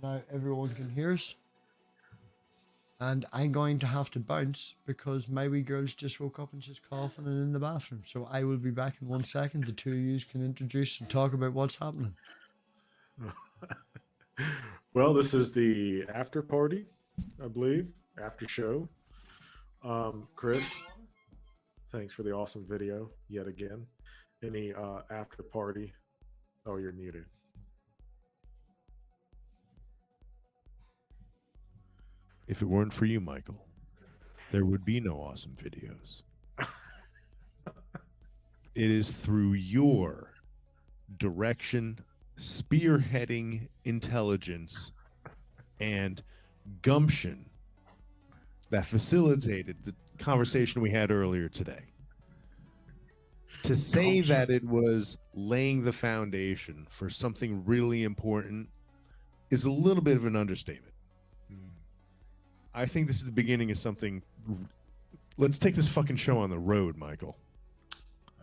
now everyone can hear us. And I'm going to have to bounce because my wee girl's just woke up and she's coughing and in the bathroom. So I will be back in 1 second. The two of you can introduce and talk about what's happening. Well, this is the after party, I believe, after show. Chris, thanks for the awesome video yet again. Any after party? Oh, you're muted. If it weren't for you, Michael, there would be no awesome videos. It is through your direction, spearheading intelligence, and gumption that facilitated the conversation we had earlier today. To say that it was laying the foundation for something really important is a little bit of an understatement. I think this is the beginning of something. Let's take this fucking show on the road, Michael.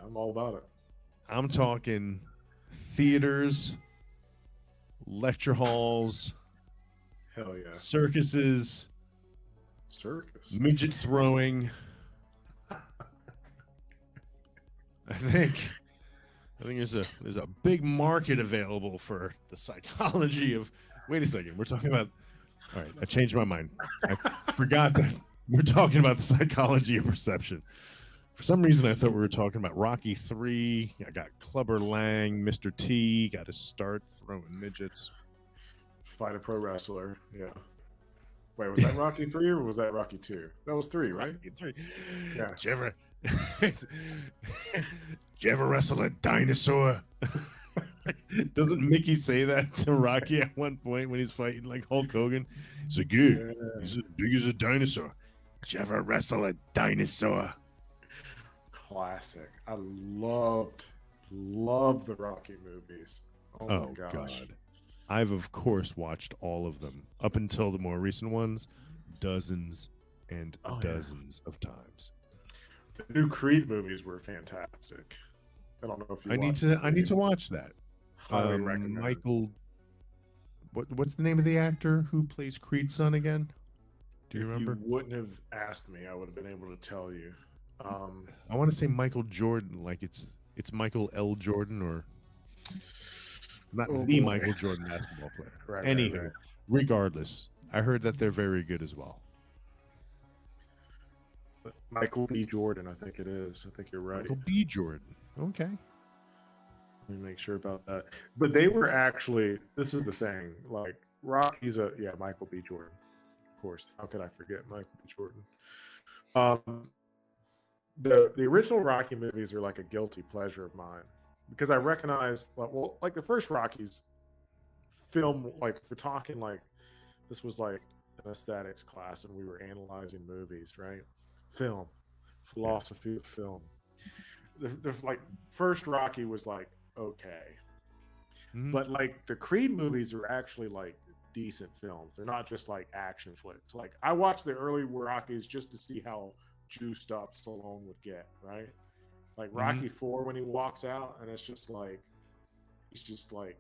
I'm all about it. I'm talking theaters, lecture halls, Hell yeah. circuses, midget throwing. I think there's a big market available for the psychology of. Wait a second, we're talking about. All right, I changed my mind. I forgot that we're talking about the psychology of perception. For some reason, I thought we were talking about Rocky 3. I got Clubber Lang, Mr. T, got to start throwing midgets. Fight a pro wrestler, yeah. Wait, was that Rocky 3 or was that Rocky 2? That was 3, right? Rocky 3. Yeah. Did you ever wrestle a dinosaur? Doesn't Mickey say that to Rocky at one point when he's fighting like Hulk Hogan? He's like, yeah, he's as big as a dinosaur. Did you ever wrestle a dinosaur? Classic. I loved the Rocky movies. Oh my gosh. God. I've of course watched all of them up until the more recent ones, dozens and dozens of times. The new Creed movies were fantastic. I don't know if you. I need to watch that. Highly recommend. Michael, what's the name of the actor who plays Creed's son again? Do you remember? If you wouldn't have asked me, I would have been able to tell you. I want to say Michael Jordan, like it's Michael L. Jordan, or not Michael Jordan basketball player. Right, Anywho, right. Regardless, I heard that they're very good as well. Michael B. Jordan, I think it is. I think you're right. Michael B. Jordan. Okay. Let me make sure about that. But they were actually, this is the thing, like Rocky's Michael B. Jordan. Of course. How could I forget Michael B. Jordan? The original Rocky movies are like a guilty pleasure of mine because I recognize, like the first Rocky's film, like if we're talking like this was like an aesthetics class and we were analyzing movies, right? Film, philosophy of film. The like first Rocky was like okay, but like the Creed movies are actually like decent films. They're not just like action flicks. Like I watched the early Rockies just to see how juiced up Stallone would get, right? Like Rocky 4 when he walks out and it's just like he's just like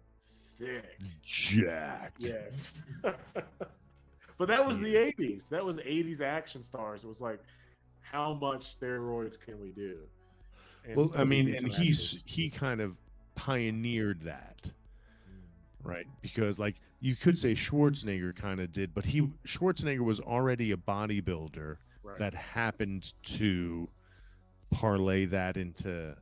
thick, jacked. Yes. But that was the 80s. That was 80s action stars. It was like, how much steroids can we do? And well, I mean, and he kind of pioneered that, right? Because like you could say Schwarzenegger kind of did, but Schwarzenegger was already a bodybuilder that happened to parlay that into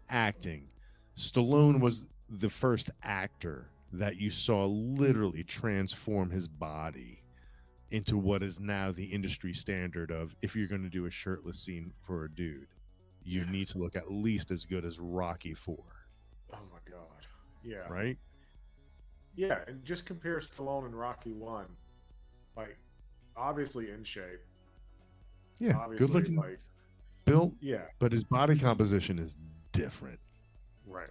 acting. Stallone was the first actor that you saw literally transform his body into what is now the industry standard of if you're going to do a shirtless scene for a dude, you need to look at least as good as Rocky 4. Oh my God. Yeah. Right? Yeah, and just compare Stallone and Rocky 1. Like, obviously in shape. Yeah, obviously, good looking, like, built. Yeah. But his body composition is different. Right.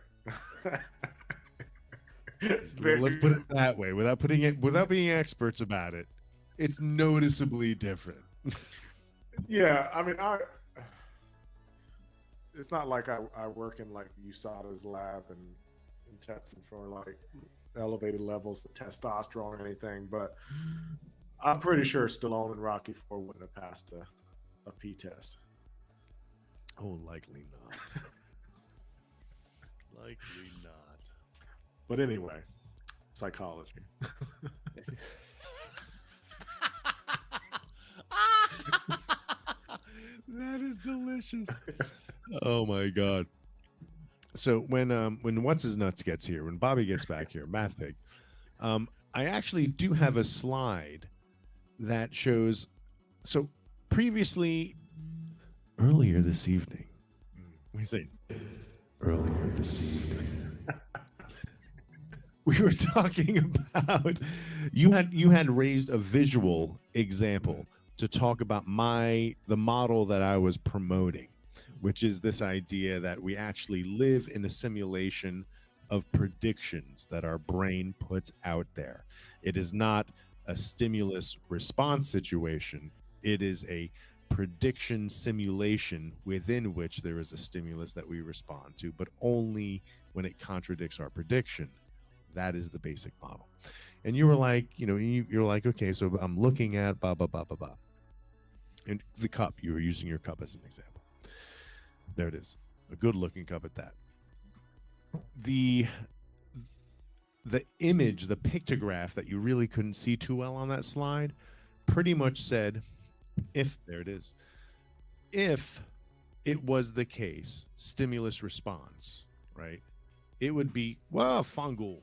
Let's put it that way, without being experts about it. It's noticeably different. Yeah, I mean, it's not like I work in like USADA's lab and testing for like elevated levels of testosterone or anything, but I'm pretty sure Stallone and Rocky 4 wouldn't have passed a P test. Oh, likely not. Likely not. But anyway, psychology. That is delicious. Oh my god. So when What's His Nuts gets here, when Bobby gets back here, MathPig, I actually do have a slide that shows. So previously, earlier this evening, what do you say? Earlier this evening, we were talking about you had raised a visual example to talk about the model that I was promoting, which is this idea that we actually live in a simulation of predictions that our brain puts out there. It is not a stimulus response situation. It is a prediction simulation within which there is a stimulus that we respond to, but only when it contradicts our prediction. That is the basic model. And you were like, you're like, okay, so I'm looking at blah, blah, blah, blah, blah. And the cup, you were using your cup as an example. There it is. A good looking cup at that. The image, the pictograph that you really couldn't see too well on that slide pretty much said, there it is, if it was the case, stimulus response, right? It would be, fungal.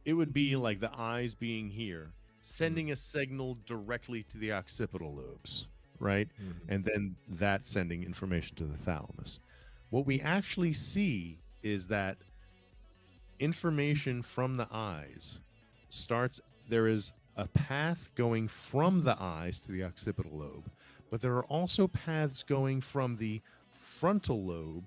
It would be like the eyes being here, sending a signal directly to the occipital lobes, right? Mm-hmm. And then that sending information to the thalamus. What we actually see is that information from the eyes there is a path going from the eyes to the occipital lobe, but there are also paths going from the frontal lobe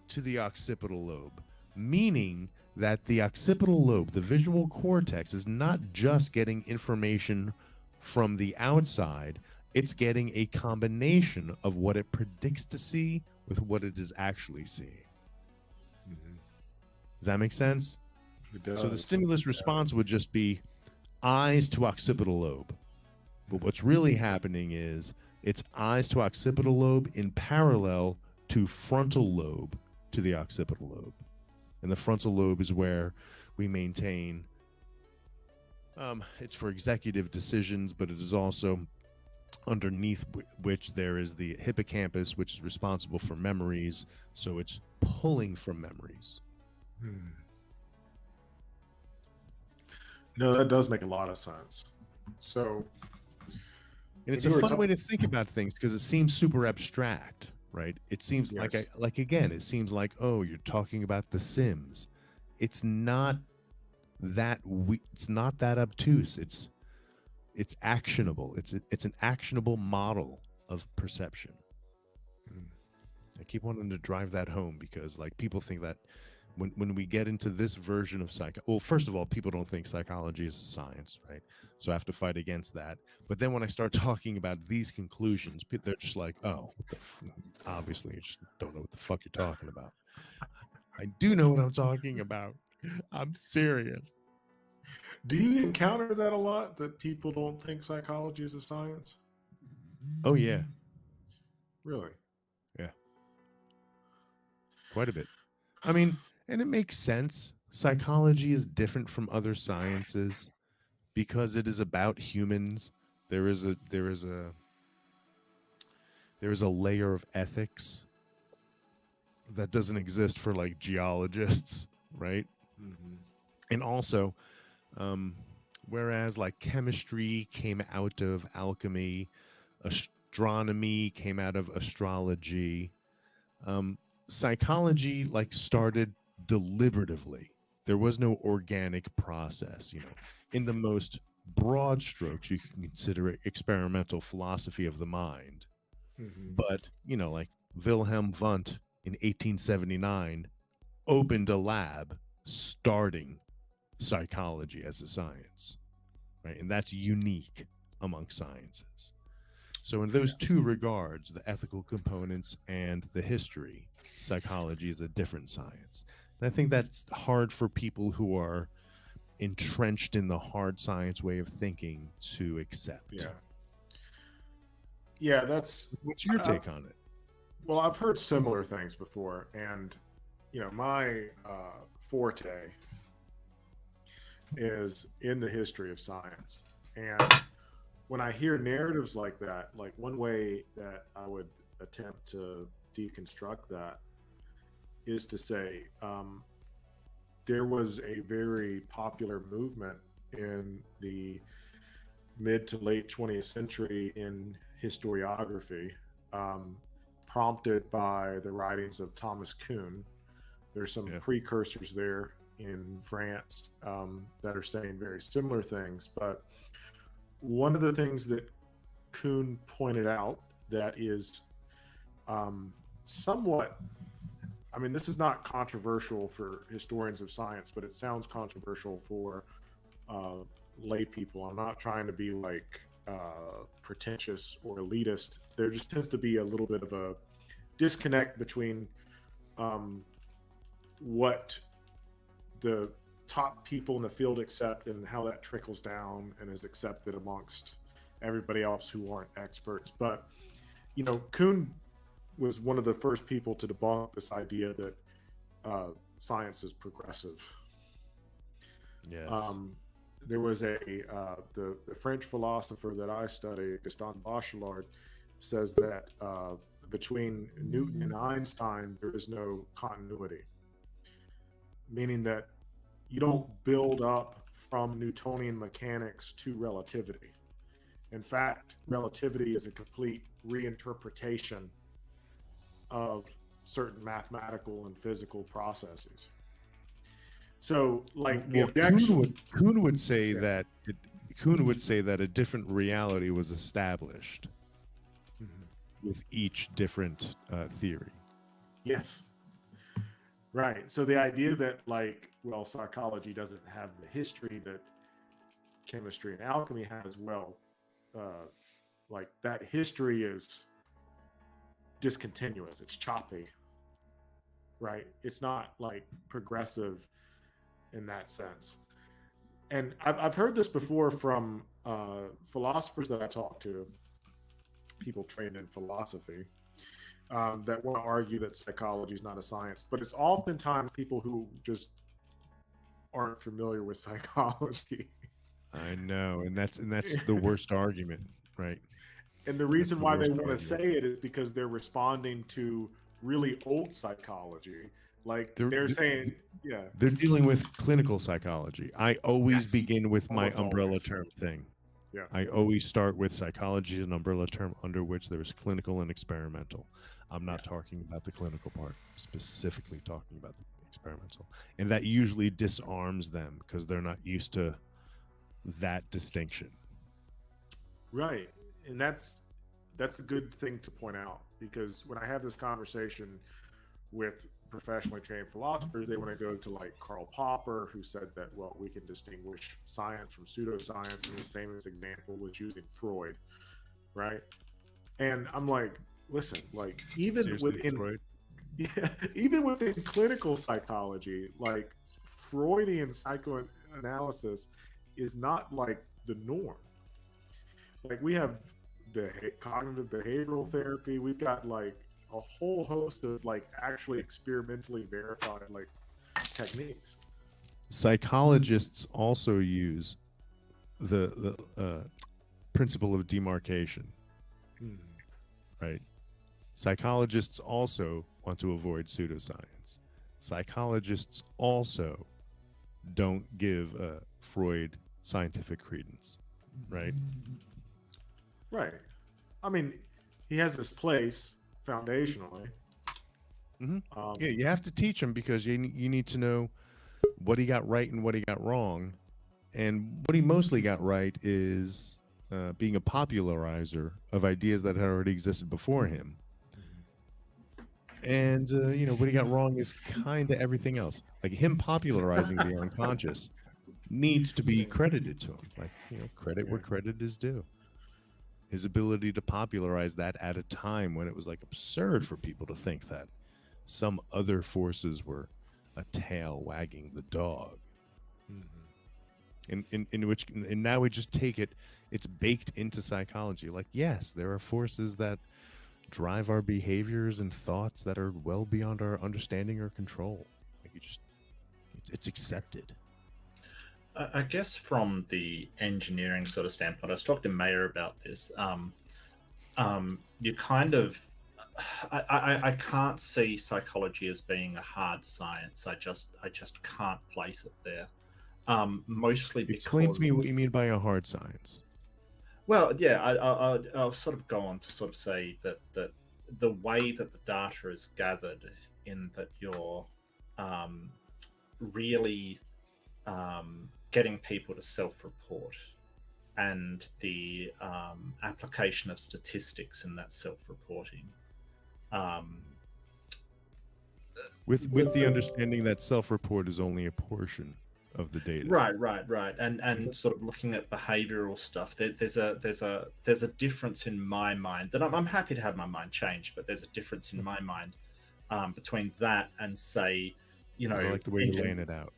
to the occipital lobe, meaning that the occipital lobe, the visual cortex, is not just getting information from the outside, it's getting a combination of what it predicts to see with what it is actually seeing. Mm-hmm. Does that make sense? It does. So the stimulus response would just be eyes to occipital lobe. But what's really happening is it's eyes to occipital lobe in parallel to frontal lobe to the occipital lobe. And the frontal lobe is where we maintain, it's for executive decisions, but it is also underneath which there is the hippocampus, which is responsible for memories. So it's pulling from memories. No, that does make a lot of sense. So, and it's a fun way to think about things because it seems super abstract. Right? It seems again, it seems like, oh, you're talking about The Sims. It's not that it's not that obtuse. It's actionable. It's an actionable model of perception. I keep wanting to drive that home because like people think that when we get into this version of first of all, people don't think psychology is a science, right? So I have to fight against that. But then when I start talking about these conclusions, they're just like, oh, obviously you just don't know what the fuck you're talking about. I do know what I'm talking about. I'm serious. Do you encounter that a lot, that people don't think psychology is a science? Oh, yeah. Really? Yeah. Quite a bit. I mean, and it makes sense. Psychology is different from other sciences because it is about humans. There is a layer of ethics that doesn't exist for like geologists, right? Mm-hmm. And also, whereas like chemistry came out of alchemy, astronomy came out of astrology, psychology like started deliberatively. There was no organic process, in the most broad strokes you can consider it experimental philosophy of the mind. Mm-hmm. But like Wilhelm Wundt in 1879 opened a lab starting psychology as a science, right? And that's unique among sciences. So in those two regards, the ethical components and the history, psychology is a different science. And I think that's hard for people who are entrenched in the hard science way of thinking to accept. Yeah. Yeah, that's What's your take on it? well, I've heard similar things before, and my forte is in the history of science. And when I hear narratives like that, like one way that I would attempt to deconstruct that is to say there was a very popular movement in the mid to late 20th century in historiography, prompted by the writings of Thomas Kuhn. There's some precursors there in France that are saying very similar things. But one of the things that Kuhn pointed out that is somewhat, I mean, this is not controversial for historians of science, but it sounds controversial for lay people. I'm not trying to be like pretentious or elitist. There just tends to be a little bit of a disconnect between what the top people in the field accept and how that trickles down and is accepted amongst everybody else who aren't experts. But Kuhn was one of the first people to debunk this idea that science is progressive. Yes. There was the French philosopher that I study, Gaston Bachelard, says that between Newton and Einstein, there is no continuity, meaning that you don't build up from Newtonian mechanics to relativity. In fact, relativity is a complete reinterpretation of certain mathematical and physical processes. So, like the objection, Kuhn would say that a different reality was established with each different theory. Yes. Right. So the idea that psychology doesn't have the history that chemistry and alchemy has, that history is discontinuous. It's choppy. Right. It's not like progressive in that sense. And I've heard this before from philosophers that I talk to, people trained in philosophy, that want to argue that psychology is not a science, but it's oftentimes people who just aren't familiar with psychology. I know, and that's the worst argument, right? And the reason why they want to say it is because they're responding to really old psychology. Like they're saying, yeah, they're dealing with clinical psychology. I always begin with my umbrella term thing. Yeah, I always start with psychology as an umbrella term under which there's clinical and experimental. I'm not talking about the clinical part, specifically talking about the experimental. And that usually disarms them because they're not used to that distinction. Right. And that's a good thing to point out, because when I have this conversation with professionally trained philosophers, they want to go to like Karl Popper, who said that, well, we can distinguish science from pseudoscience, and his famous example was using Freud, right? And I'm like, listen, like even within clinical psychology, like Freudian psychoanalysis is not like the norm. Like we have cognitive behavioral therapy, we've got like a whole host of like actually experimentally verified like techniques. Psychologists also use the principle of demarcation, right? Psychologists also want to avoid pseudoscience. Psychologists also don't give Freud scientific credence, right? Right. I mean, he has this place foundationally. Yeah, you have to teach him because you need to know what he got right and what he got wrong. And what he mostly got right is being a popularizer of ideas that had already existed before him. And, what he got wrong is kind of everything else. Like him popularizing the unconscious needs to be credited to him. Like, credit where credit is due. his ability to popularize that at a time when it was like absurd for people to think that some other forces were a tail wagging the dog. In now we just take it, it's baked into psychology. Like, yes, there are forces that drive our behaviors and thoughts that are well beyond our understanding or control. Like, it's accepted. I guess from the engineering sort of standpoint, I was talking to Mayer about this. You kind of, I can't see psychology as being a hard science. I just can't place it there. Mostly because... Explain to me what you mean by a hard science. Well, yeah, I'll sort of go on to sort of say that the way that the data is gathered, in that you're really getting people to self-report, and the application of statistics in that self-reporting. With the understanding that self-report is only a portion of the data. Right. And sort of looking at behavioral stuff, there's a difference in my mind, that I'm happy to have my mind changed, but there's a difference in my mind between that and, say, you know, I like the way you're laying it out.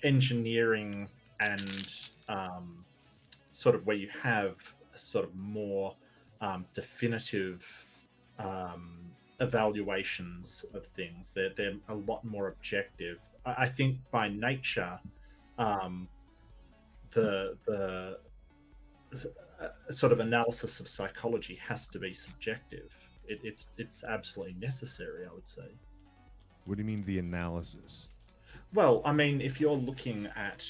Engineering and sort of where you have sort of more definitive evaluations of things. They're a lot more objective. I think by nature, the sort of analysis of psychology has to be subjective. It's absolutely necessary, I would say. What do you mean, the analysis? Well, I mean, if you're looking at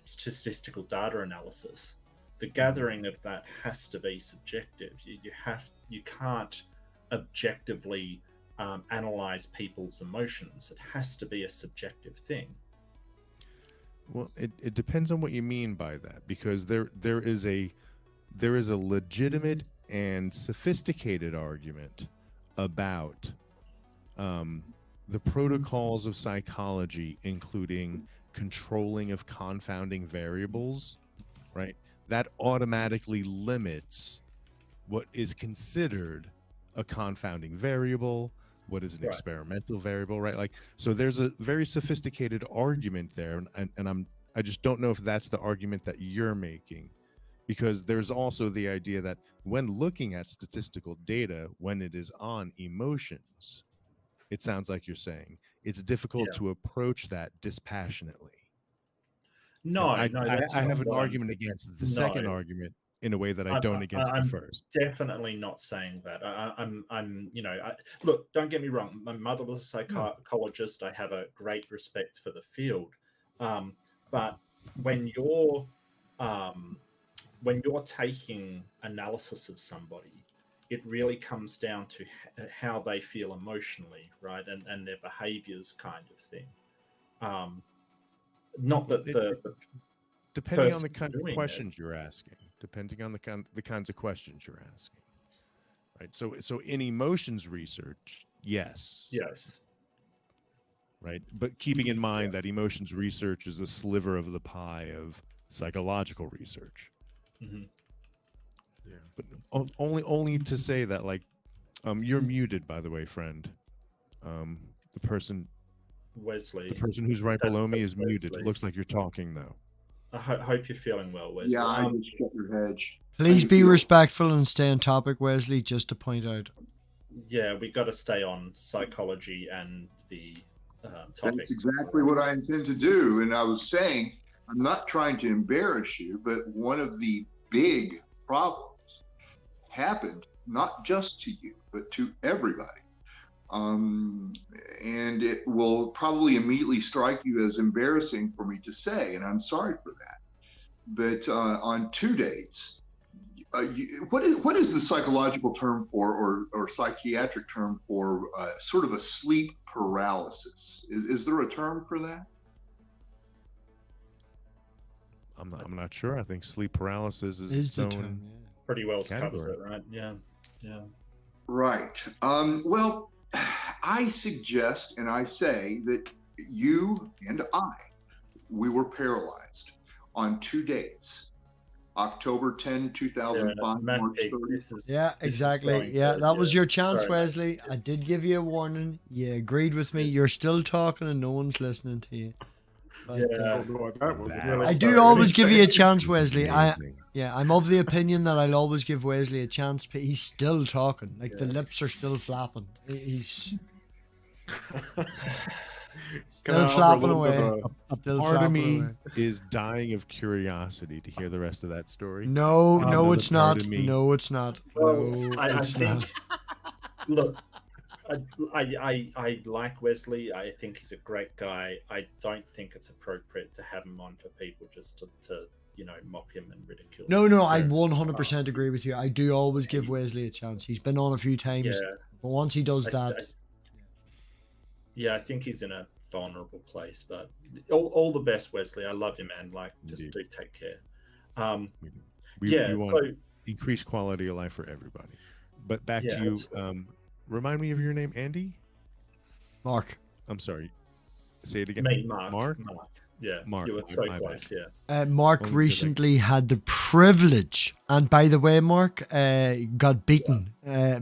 statistical data analysis, the gathering of that has to be subjective. You can't objectively analyze people's emotions. It has to be a subjective thing. Well, it depends on what you mean by that, because there is a legitimate and sophisticated argument about the protocols of psychology, including controlling of confounding variables, right? That automatically limits what is considered a confounding variable, what is an experimental variable, right? Like, so there's a very sophisticated argument there, and I just don't know if that's the argument that you're making, because there's also the idea that when looking at statistical data, when it is on emotions, it sounds like you're saying it's difficult to approach that dispassionately. No, I have an what argument against the second argument in a way that I don't against the first. Definitely not saying that. I'm look, don't get me wrong. My mother was a psychologist. I have a great respect for the field. But when you're taking analysis of somebody, it really comes down to how they feel emotionally, right? And their behaviors, kind of thing. Not that depending on the kind of questions you're asking, depending on the kinds of questions you're asking, right? So in emotions research, yes, right. But keeping in mind that emotions research is a sliver of the pie of psychological research. Mm-hmm. Yeah, but only to say that, like, you're muted, by the way, friend. The person, Wesley, the person who's right below me is muted. It looks like you're talking though. I hope you're feeling well, Wesley. Yeah, I just shut your hedge. Please be respectful and stay on topic, Wesley, just to point out. Yeah, we got to stay on psychology and the topic. That's exactly what I intend to do. And I was saying, I'm not trying to embarrass you, but one of the big problems happened not just to you, but to everybody. And it will probably immediately strike you as embarrassing for me to say, and I'm sorry for that. But on 2 dates, what is the psychological term for, or psychiatric term for sort of a sleep paralysis? Is there a term for that? I'm not sure. I think sleep paralysis is its the own term, Pretty well covers category. it, right? Yeah. Right. Well, I suggest and I say that you and we were paralyzed on 2 dates. October 10, 2005, March MathPig, 30. Yeah, this is exactly. going Yeah, to- that was your chance, sorry, mate. Wesley. I did give you a warning. You agreed with me. Yeah. You're still talking and no one's listening to you. But, I Yeah. don't know what that was. That- Really I sorry. do always give you a Anything? chance, It's Wesley. amazing. I'm of the opinion that I'll always give Wesley a chance, but he's still talking. Like the Yeah. lips are still flapping. He's Can I still offer a flapping little bit away. of Still Part of flapping me away. is dying of curiosity to hear the rest of that story. No, Um, no, another it's part not. of me- No, it's not. Well, No, I it's think. not. Look, I like Wesley. I think he's a great guy. I don't think it's appropriate to have him on for people just to mock him and ridicule. No, him. I Yes. 100% agree with you. I do always give Wesley a chance. He's been on a few times, Yeah, but once he does I- that, yeah, I think he's in a vulnerable place. But all the best, Wesley. I love you, man. Like, just Indeed. do take care. We want So increased quality of life for everybody. But back Yeah, to you. absolutely. Remind me of your name, Andy? Mark. I'm sorry. Say it again. me, Mark. Mark? Yeah, Mark, you were my so bad. close. Yeah. Mark Only 'cause I- recently had the privilege, and by the way, Mark got beaten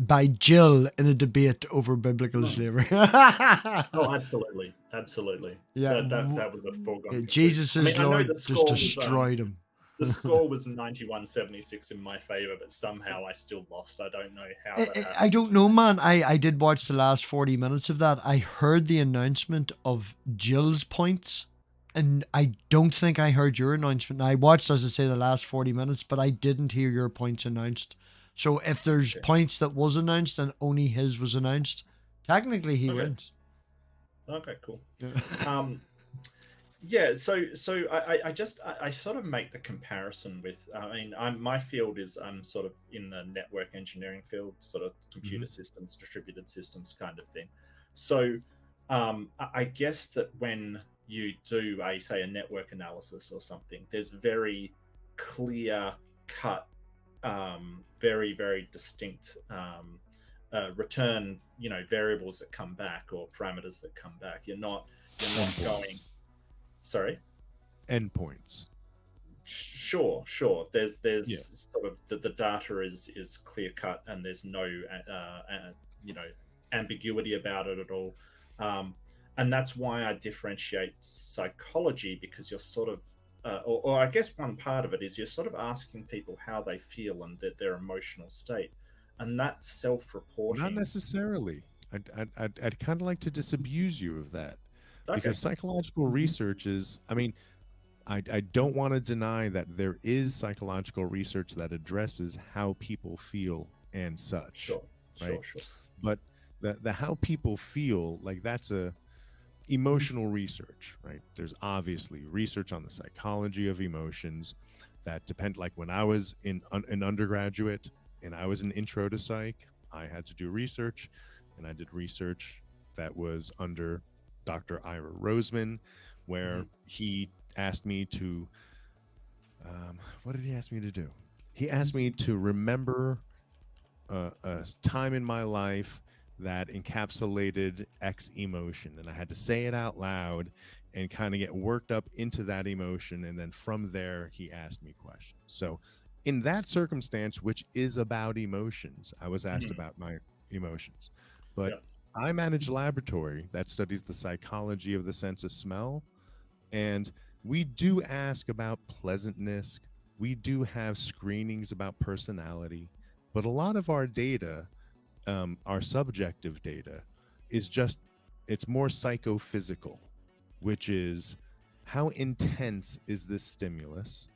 by Jill in a debate over biblical slavery. Oh, absolutely. Yeah, that was a foregone. Jesus' conclusion. I know Lord the just score was, destroyed him. The score was 91-76 in my favor, but somehow I still lost. I don't know how that happened. I don't know, man. I did watch the last 40 minutes of that. I heard the announcement of Jill's points, and I don't think I heard your announcement. I watched, as I say, the last 40 minutes, but I didn't hear your points announced. So if there's points that was announced and only his was announced, technically he Okay. wins. Okay, cool. Yeah, so I sort of make the comparison with, my field is I'm sort of in the network engineering field, sort of computer systems, distributed systems kind of thing. So I guess that when you do say a network analysis or something, there's very clear cut, very, very distinct return, variables that come back or parameters that come back. You're not going. Sorry. Endpoints. Sure. There's sort of the data is clear cut and there's no ambiguity about it at all, and that's why I differentiate psychology, because you're sort of or I guess one part of it is you're sort of asking people how they feel and their emotional state, and that's self-reporting. Not necessarily. I'd kind of like to disabuse you of that. Because psychological research is, I don't want to deny that there is psychological research that addresses how people feel and such. Sure. But the how people feel, like, that's a emotional research, right? There's obviously research on the psychology of emotions that depend. Like when I was an undergraduate and I was an intro to psych, I had to do research, and I did research that was under Dr. Ira Roseman, where he asked me to, what did he ask me to do? He asked me to remember a time in my life that encapsulated X emotion, and I had to say it out loud and kind of get worked up into that emotion, and then from there he asked me questions. So in that circumstance, which is about emotions, I was asked about my emotions, but I manage a laboratory that studies the psychology of the sense of smell, and we do ask about pleasantness. We do have screenings about personality, but a lot of our data, our subjective data, is it's more psychophysical, which is how intense is this stimulus?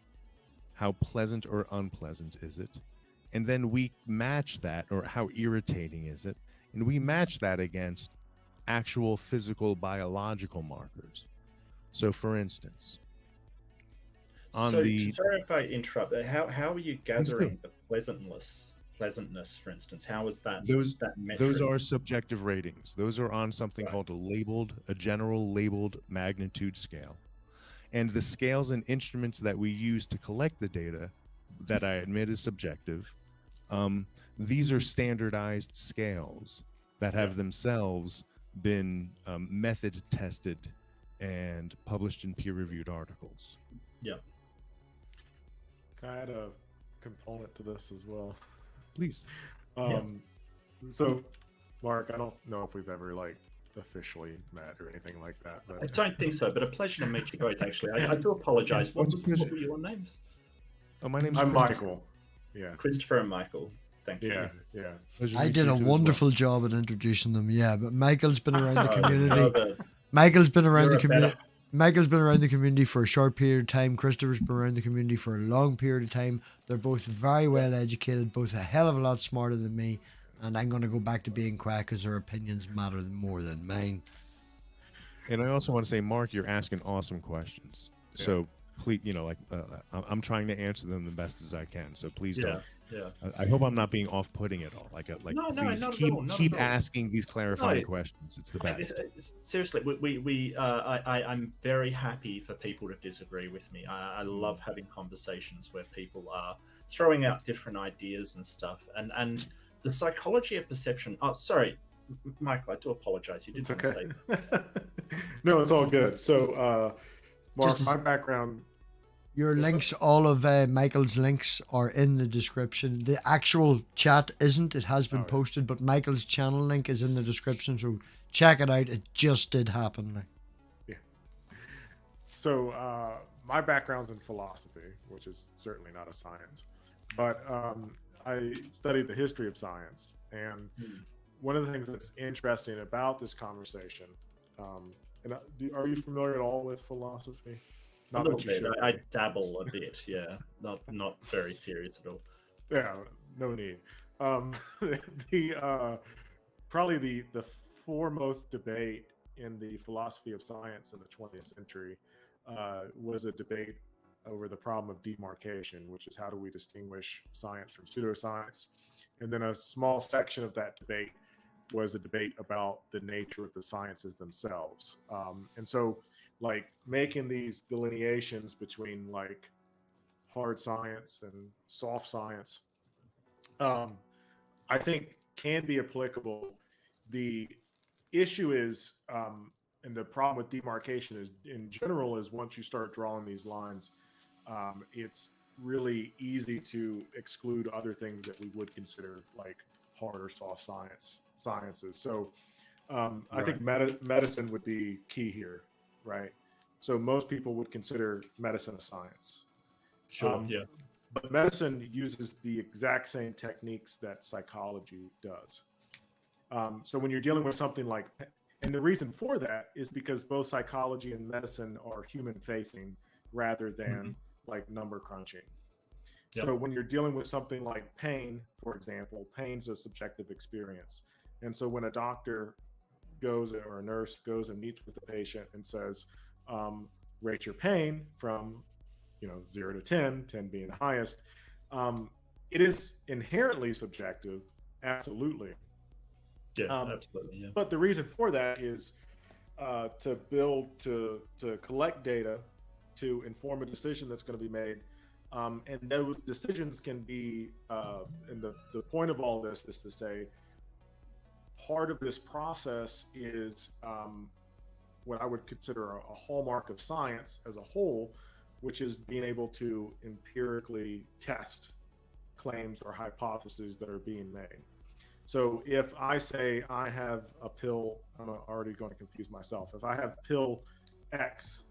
How pleasant or unpleasant is it? And then we match that, or how irritating is it? And we match that against actual physical biological markers. So for instance, sorry if I interrupt, how are you gathering the pleasantness, for instance? How is that that metric? Those are subjective ratings. Those are on something called a general labeled magnitude scale. And the scales and instruments that we use to collect the data, that I admit is subjective, these are standardized scales that have themselves been method tested and published in peer-reviewed articles. Yeah. Can I add a component to this as well? Please. So, Mark, I don't know if we've ever like officially met or anything like that, I but don't think so, but a pleasure to meet you both. Actually, I do apologize. What were your names? Oh, my name's I'm Christopher. Michael. Yeah, Christopher and Michael. Thank you. yeah. Pleasure to I meet did you a too as well. wonderful job at introducing them, yeah, but Michael's been around the Oh, community. you're the- Michael's been around you're the a community. better- Michael's been around the community for a short period of time. Christopher's been around the community for a long period of time. They're both very well educated, both a hell of a lot smarter than me. And I'm going to go back to being quiet because their opinions matter more than mine. And I also want to say, Mark, you're asking awesome questions. Yeah. So please, I'm trying to answer them the best as I can. So please don't. Yeah. I hope I'm not being off-putting at all. No, please not at keep all, not keep at all. asking these clarifying No. questions. It's the best. Seriously, I'm very happy for people to disagree with me. I love having conversations where people are throwing out different ideas and stuff. And the psychology of perception. Oh, sorry, Michael, I do apologize. You did It's want to okay. say that. No, it's all good. So, Mark, Just- my background. Your links, all of Michael's links are in the description. The actual chat isn't. It has been Oh, yeah. posted, but Michael's channel link is in the description. So check it out. It just did happen. So, my background's in philosophy, which is certainly not a science, but I studied the history of science, and one of the things that's interesting about this conversation, are you familiar at all with philosophy? A little bit. I dabble a bit. Yeah, not very serious at all. Yeah, no need. Probably the foremost debate in the philosophy of science in the 20th century was a debate over the problem of demarcation, which is how do we distinguish science from pseudoscience. And then a small section of that debate was a debate about the nature of the sciences themselves. And so, like, making these delineations between like hard science and soft science, I think can be applicable. The issue is, and the problem with demarcation is, in general, is once you start drawing these lines, it's really easy to exclude other things that we would consider like hard or soft sciences. So I think medicine would be key here, right? So most people would consider medicine a science. Sure. Yeah. But medicine uses the exact same techniques that psychology does. So when you're dealing with something like, and the reason for that is because both psychology and medicine are human facing rather than like number crunching. Yep. So when you're dealing with something like pain, for example, pain's a subjective experience. And so when a doctor goes, or a nurse goes and meets with the patient and says, rate your pain from 0 to 10, 10 being the highest, it is inherently subjective, absolutely. Yeah, absolutely. Yeah. But the reason for that is to collect data to inform a decision that's going to be made. And those decisions can be, and the point of all this is to say, part of this process is what I would consider a hallmark of science as a whole, which is being able to empirically test claims or hypotheses that are being made. So if I say I have a pill, I'm already going to confuse myself. If I have pill X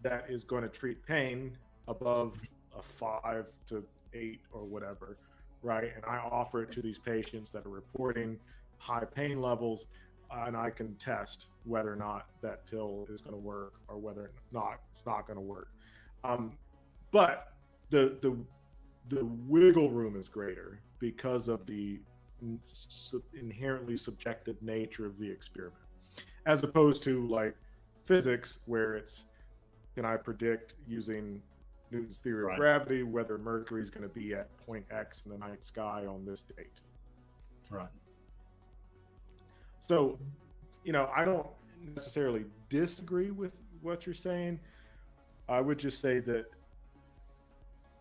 that is going to treat pain above a 5 to 8 or whatever, right? And I offer it to these patients that are reporting high pain levels, and I can test whether or not that pill is going to work or whether or not it's not going to work. But the wiggle room is greater because of the inherently subjective nature of the experiment, as opposed to like physics, where it's, can I predict using Newton's theory of gravity whether Mercury is going to be at point X in the night sky on this date? Right. So, I don't necessarily disagree with what you're saying. I would just say that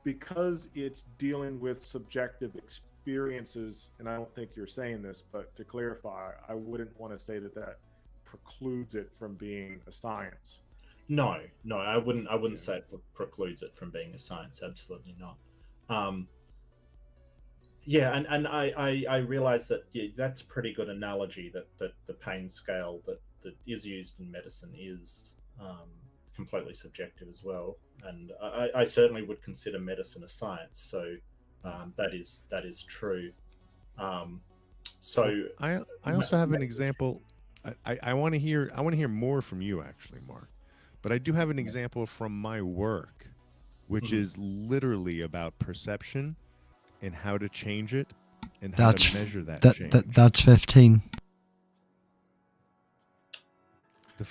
because it's dealing with subjective experiences, and I don't think you're saying this, but to clarify, I wouldn't want to say that precludes it from being a science. No, I wouldn't say it precludes it from being a science. Absolutely not. Yeah, and I realize that that's a pretty good analogy, that the pain scale that is used in medicine is completely subjective as well, and I certainly would consider medicine a science, so that is true. Um, so I also have an example. I want to hear more from you actually, Mark. But I do have an example from my work, which Mhm. is literally about perception and how to change it and how That's to measure that change. that's 15.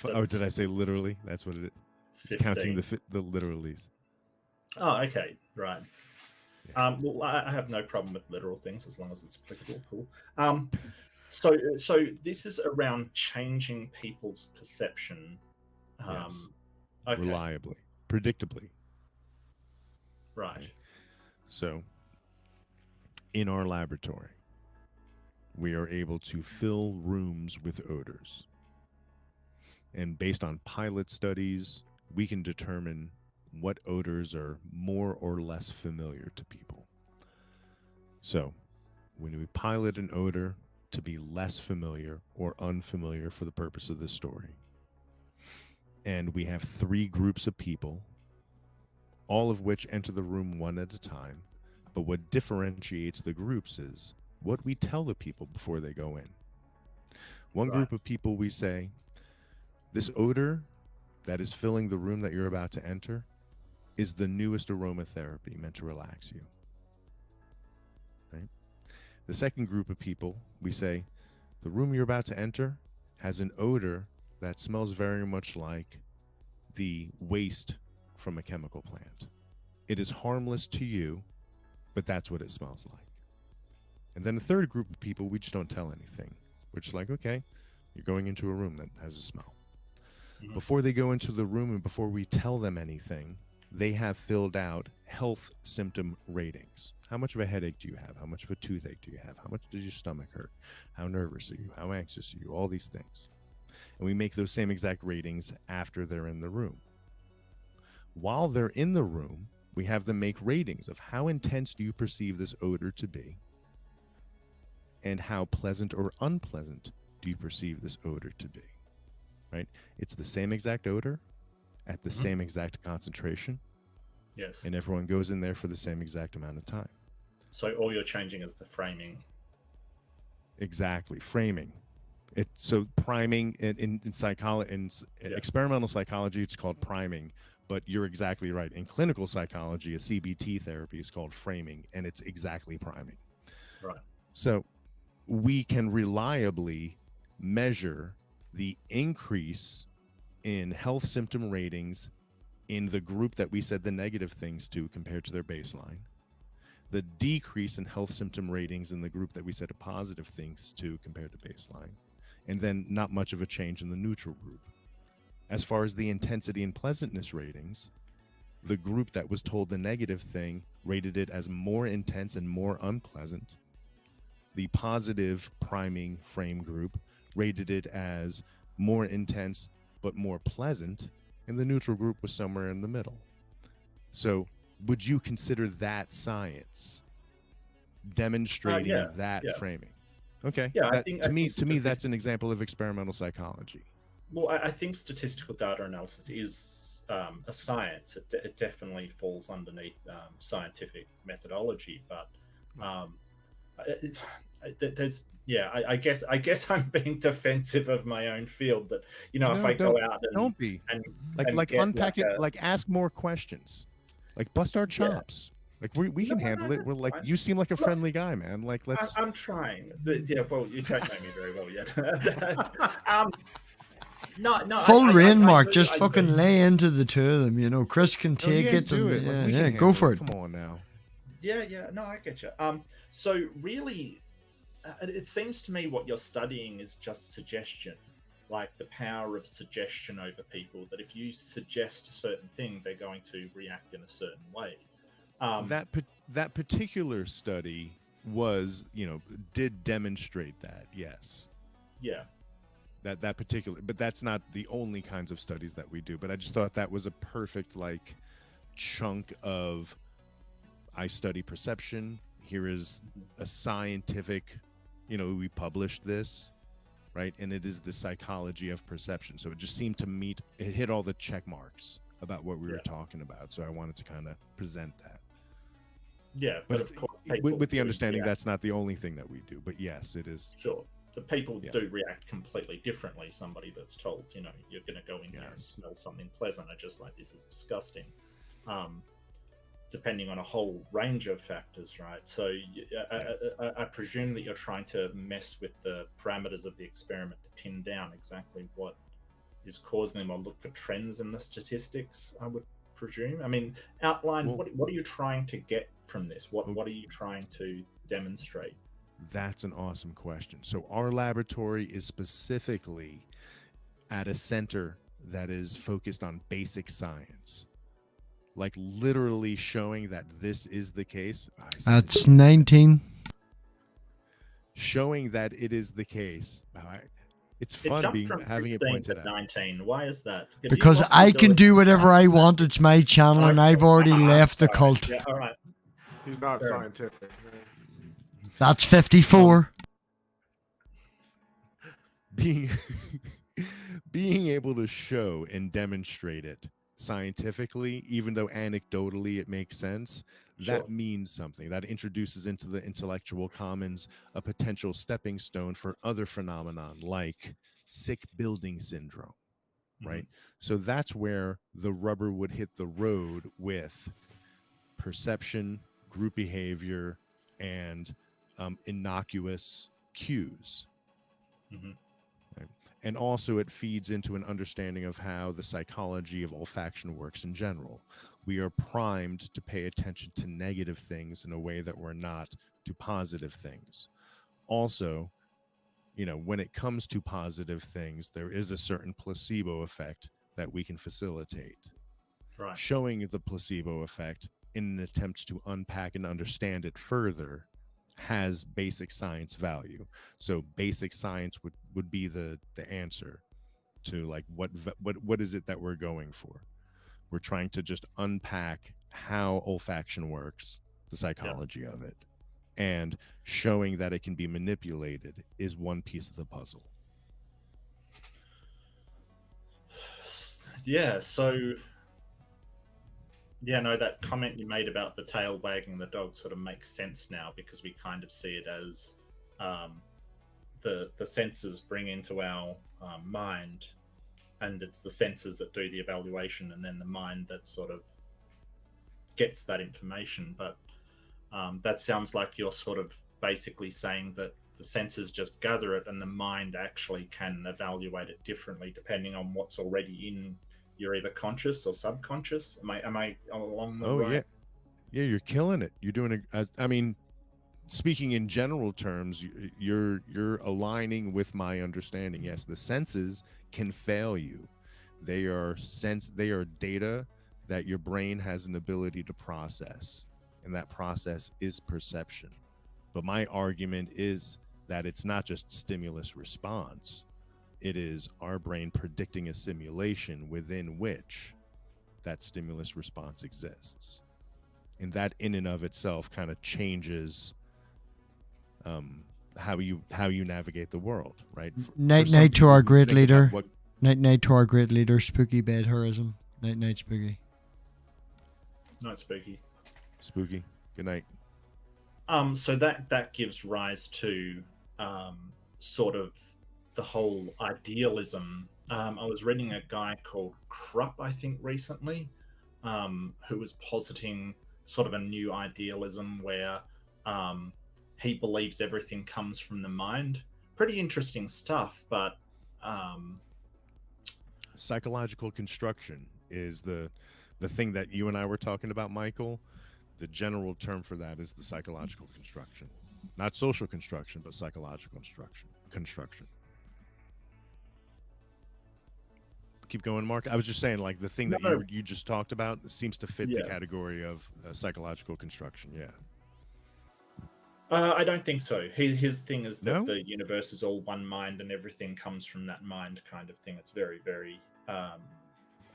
Oh, did I say literally? That's what it is. It's counting 15. the literalies. Oh, okay, right. Yeah. Well, I have no problem with literal things as long as it's applicable. Cool. So this is around changing people's perception. Yes. Okay, Reliably, predictably. right. So, in our laboratory, we are able to fill rooms with odors. And based on pilot studies, we can determine what odors are more or less familiar to people. So, when we pilot an odor to be less familiar or unfamiliar for the purpose of this story, and we have 3 groups of people, all of which enter the room one at a time, but what differentiates the groups is what we tell the people before they go in. One Right. group of people, we say, this odor that is filling the room that you're about to enter is the newest aromatherapy meant to relax you. Right? The second group of people, we say, the room you're about to enter has an odor that smells very much like the waste from a chemical plant. It is harmless to you, but that's what it smells like. And then a third group of people, we just don't tell anything. We're just like, okay, you're going into a room that has a smell. Mhm. Before they go into the room and before we tell them anything, they have filled out health symptom ratings. How much of a headache do you have? How much of a toothache do you have? How much does your stomach hurt? How nervous are you? How anxious are you? All these things. And we make those same exact ratings after they're in the room. While they're in the room, we have them make ratings of how intense do you perceive this odor to be, and how pleasant or unpleasant do you perceive this odor to be, right? It's the same exact odor at the same exact concentration, Yes. and everyone goes in there for the same exact amount of time. So all you're changing is the framing. Exactly. Framing. So priming in psychology, experimental psychology, it's called priming. But you're exactly right. In clinical psychology, a CBT therapy is called framing, and it's exactly priming. Right. So we can reliably measure the increase in health symptom ratings in the group that we said the negative things to compared to their baseline, the decrease in health symptom ratings in the group that we said the positive things to compared to baseline, and then not much of a change in the neutral group. As far as the intensity and pleasantness ratings, the group that was told the negative thing rated it as more intense and more unpleasant. The positive priming frame group rated it as more intense but more pleasant, and the neutral group was somewhere in the middle. So would you consider that science, demonstrating that framing? Okay. Yeah, That, I to me, think that's an example of experimental psychology. Well, I think statistical data analysis is a science. It definitely falls underneath scientific methodology, but there's I guess I'm being defensive of my own field. That if I go out and don't be and like get unpack it, a, like ask more questions, like bust our chops. Like we can handle it. We're like, fine. you seem like a friendly guy, man. Like let's. I'm trying. Well, you don't know me very well yet. No. Full rein, I Mark. do- Just I fucking do. lay into the two of them. Chris can take it. Do And, it. Like, yeah, we can yeah, handle go for it. Come on now. Yeah. No, I get you. So really, it seems to me what you're studying is just suggestion, like the power of suggestion over people. That if you suggest a certain thing, they're going to react in a certain way. That particular study was, did demonstrate that. Yes. Yeah. That particular, but that's not the only kinds of studies that we do. But I just thought that was a perfect chunk of I study perception. Here is a scientific, we published this, right? And it is the psychology of perception. So it just seemed to it hit all the check marks about what we were talking about. So I wanted to kind of present that. Yeah, but of course, with the understanding that's not the only thing that we do. But yes, it is. Sure. The people do react completely differently. Somebody that's told, you're going to go in here and smell something pleasant, are just like, this is disgusting. Depending on a whole range of factors, right? So I presume that you're trying to mess with the parameters of the experiment to pin down exactly what is causing them, or look for trends in the statistics, I would presume. I mean, outline, what are you trying to get from this? What are you trying to demonstrate? That's an awesome question. So our laboratory is specifically at a center that is focused on basic science. Like literally showing that this is the case. That's 19. Showing that it is the case. It's fun having it pointed out. 19. Why is that? Because I can do whatever I want. It's my channel, and I've already left the cult. Yeah, all right. He's not scientific. That's 54. Being able to show and demonstrate it scientifically, even though anecdotally it makes sense, that means something. That introduces into the intellectual commons a potential stepping stone for other phenomenon like sick building syndrome, right? So that's where the rubber would hit the road with perception, group behavior, and innocuous cues. Right? And also it feeds into an understanding of how the psychology of olfaction works in general. We are primed to pay attention to negative things in a way that we're not to positive things. Also, when it comes to positive things, there is a certain placebo effect that we can facilitate. Right. Showing the placebo effect in an attempt to unpack and understand it further has basic science value. So basic science would be the answer to like what is it that we're going for. We're trying to just unpack how olfaction works, the psychology of it, and showing that it can be manipulated is one piece of the puzzle. Yeah, so that comment you made about the tail wagging the dog sort of makes sense now, because we kind of see it as the senses bring into our mind, and it's the senses that do the evaluation, and then the mind that sort of gets that information. But that sounds like you're sort of basically saying that the senses just gather it, and the mind actually can evaluate it differently depending on what's already in your either conscious or subconscious. Am I along the right? Yeah, you're killing it. You're doing I mean, speaking in general terms, you're aligning with my understanding. Yes, the senses can fail you. They are data that your brain has an ability to process, and that process is perception. But my argument is that it's not just stimulus response. It is our brain predicting a simulation within which that stimulus response exists. And that in and of itself kind of changes how you navigate the world, right? Night to our great leader. Night to our great leader, Spooky Bed Tourism. Night, Spooky. Night, Spooky. Spooky. Good night. So that gives rise to sort of the whole idealism. I was reading a guy called Krupp, I think, recently, who was positing sort of a new idealism where he believes everything comes from the mind. Pretty interesting stuff, but psychological construction is the thing that you and I were talking about, Michael. The general term for that is the psychological construction, not social construction, but psychological construction. Keep going, Mark. I was just saying, like, the thing that you just talked about seems to fit the category of psychological construction. Yeah. I don't think so. His thing is that the universe is all one mind and everything comes from that mind, kind of thing. It's very, very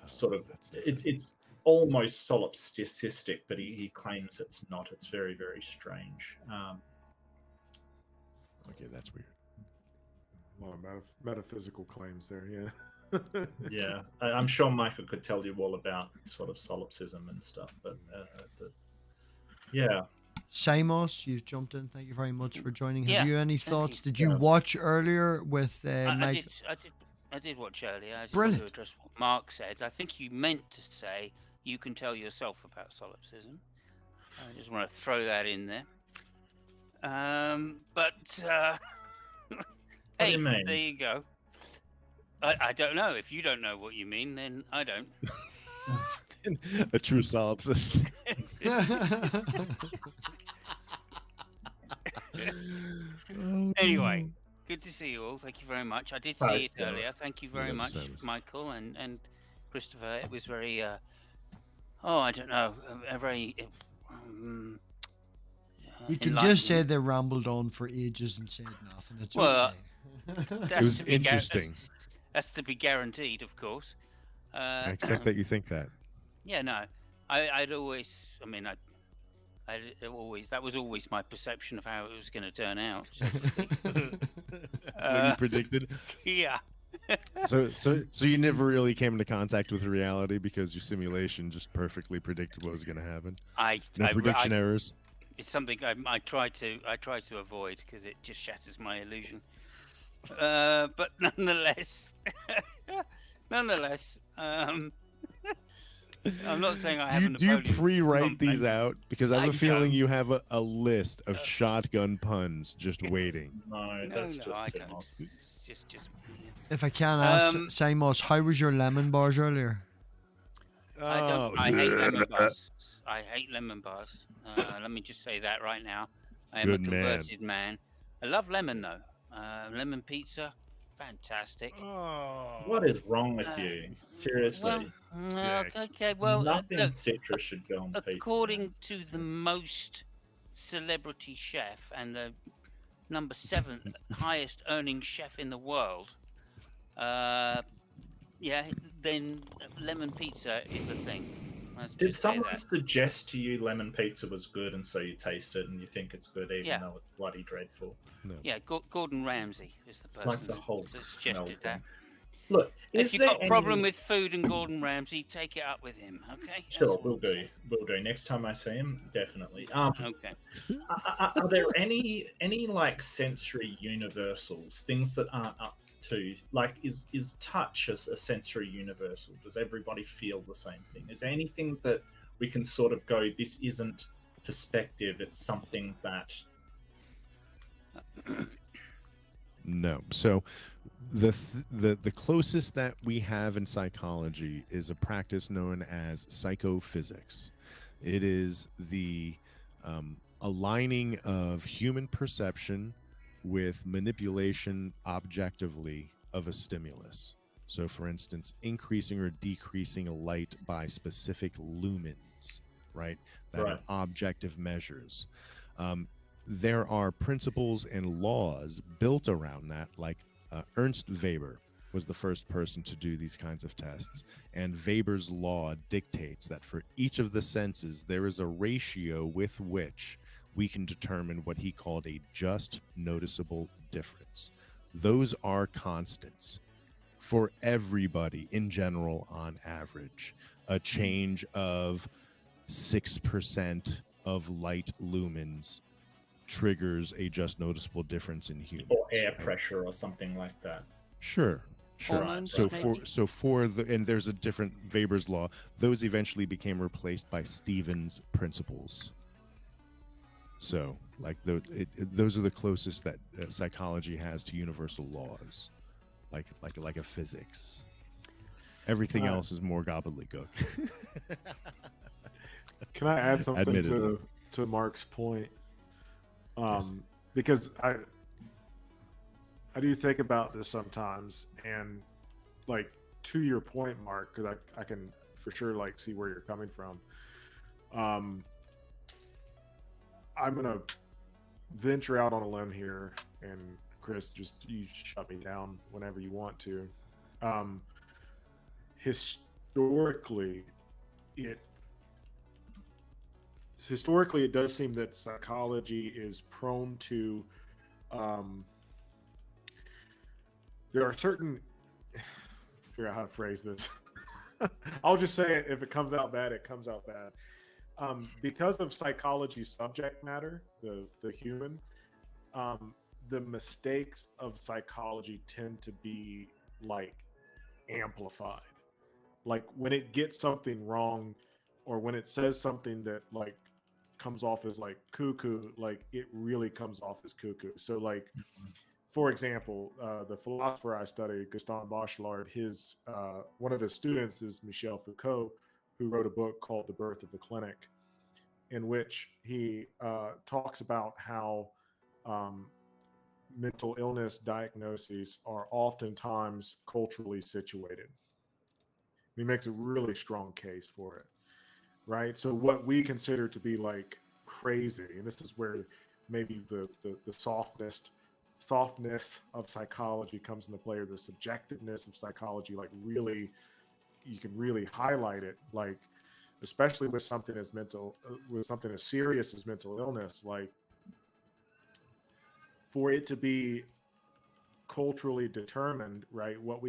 sort of. It's almost solipsistic, but he claims it's not. It's very, very strange. Okay, that's weird. A lot of metaphysical claims there, yeah. Yeah, I'm sure Michael could tell you all about sort of solipsism and stuff, but yeah. Simos, you've jumped in. Thank you very much for joining. Have Yeah, you any thank thoughts? you. Did you Yeah. watch earlier with I Mike? did watch earlier. I just want Brilliant. to address what Mark said. I think you meant to say you can tell yourself about solipsism. I just want to throw that in there. But do hey, you mean? there you go. I don't know. If you don't know what you mean, then I don't. A true solipsist. Anyway, good to see you all. Thank you very much. I did see Hi, it Sarah. earlier. Thank you very Love much, service. Michael and Christopher. It was very, I don't know, a very. You can just say enlightening. they rambled on for ages and said nothing. It's Well, okay. That's was to be gar- interesting. That's to be guaranteed, of course. I accept that you think that. Yeah, no, I'd always. I mean, I always. That was always my perception of how it was going to turn out. So to speak. That's what you predicted. Yeah. So you never really came into contact with reality because your simulation just perfectly predicted what was going to happen. No prediction errors. It's something I try to avoid because it just shatters my illusion. But nonetheless, I'm not saying I haven't. Do you Napoleon pre-write these complex. out? Because I have I a feeling don't. you have a list of shotgun puns just waiting. No, No, that's no, just I Simon. don't. It's just. If I can ask, Um, Simos, how was your lemon bars earlier? I don't. Oh, I hate lemon bars. I hate lemon bars. Let me just say that right now. I am Good a man. converted man. I love lemon though. Lemon pizza, fantastic. What is wrong with you? Seriously, Well, Dick. okay. Well, nothing look, citrus should go on pizza. according man. to the most celebrity chef and the number 7 highest earning chef in the world, yeah, then lemon pizza is a thing. Let's Did just say someone that. suggest to you lemon pizza was good, and so you taste it and you think it's good, even Yeah. though it's bloody dreadful? Yeah, Gordon Ramsay is the It's person like the whole that smell suggested that. thing. Look, If is you've there got a problem any- with food and Gordon Ramsay, take it up with him, okay? That's Sure, all we'll I'm do. saying. We'll do. Next time I see him, definitely. Okay. Are there any like sensory universals, things that aren't up to like is touch a sensory universal? Does everybody feel the same thing? Is there anything that we can sort of go, this isn't perspective, it's something that No. So the closest that we have in psychology is a practice known as psychophysics. It is the aligning of human perception with manipulation objectively of a stimulus. So, for instance, increasing or decreasing a light by specific lumens, right? That Right. are objective measures. There are principles and laws built around that, like Ernst Weber was the first person to do these kinds of tests. And Weber's law dictates that for each of the senses, there is a ratio with which we can determine what he called a just noticeable difference. Those are constants for everybody in general on average. A change of 6% of light lumens triggers a just noticeable difference in humans. or air pressure or something like that. Sure. Hormones, So maybe? for the, and there's a different Weber's law. Those eventually became replaced by Stevens principles. So like those are the closest that psychology has to universal laws, like a physics. Everything else is more gobbledygook. Can I add something Admittedly. to Mark's point? Yes. Because I do think about this sometimes, and like to your point, Mark, because I can for sure like see where you're coming from. I'm gonna venture out on a limb here, and Chris, just you shut me down whenever you want to. Historically, it historically it does seem that psychology is prone to there are certain figure out how to phrase this. I'll just say it. If it comes out bad, it comes out bad. Because of psychology's subject matter, the human, the mistakes of psychology tend to be like amplified. Like when it gets something wrong, or when it says something that like comes off as like cuckoo, like it really comes off as cuckoo. So like, for example, the philosopher I study, Gaston Bachelard, his one of his students is Michel Foucault, who wrote a book called The Birth of the Clinic, in which he talks about how mental illness diagnoses are oftentimes culturally situated. He makes a really strong case for it, right? So what we consider to be like crazy, and this is where maybe the softness of psychology comes into play, or the subjectiveness of psychology, like really, you can really highlight it, like especially with something as serious as mental illness, like for it to be culturally determined, right? What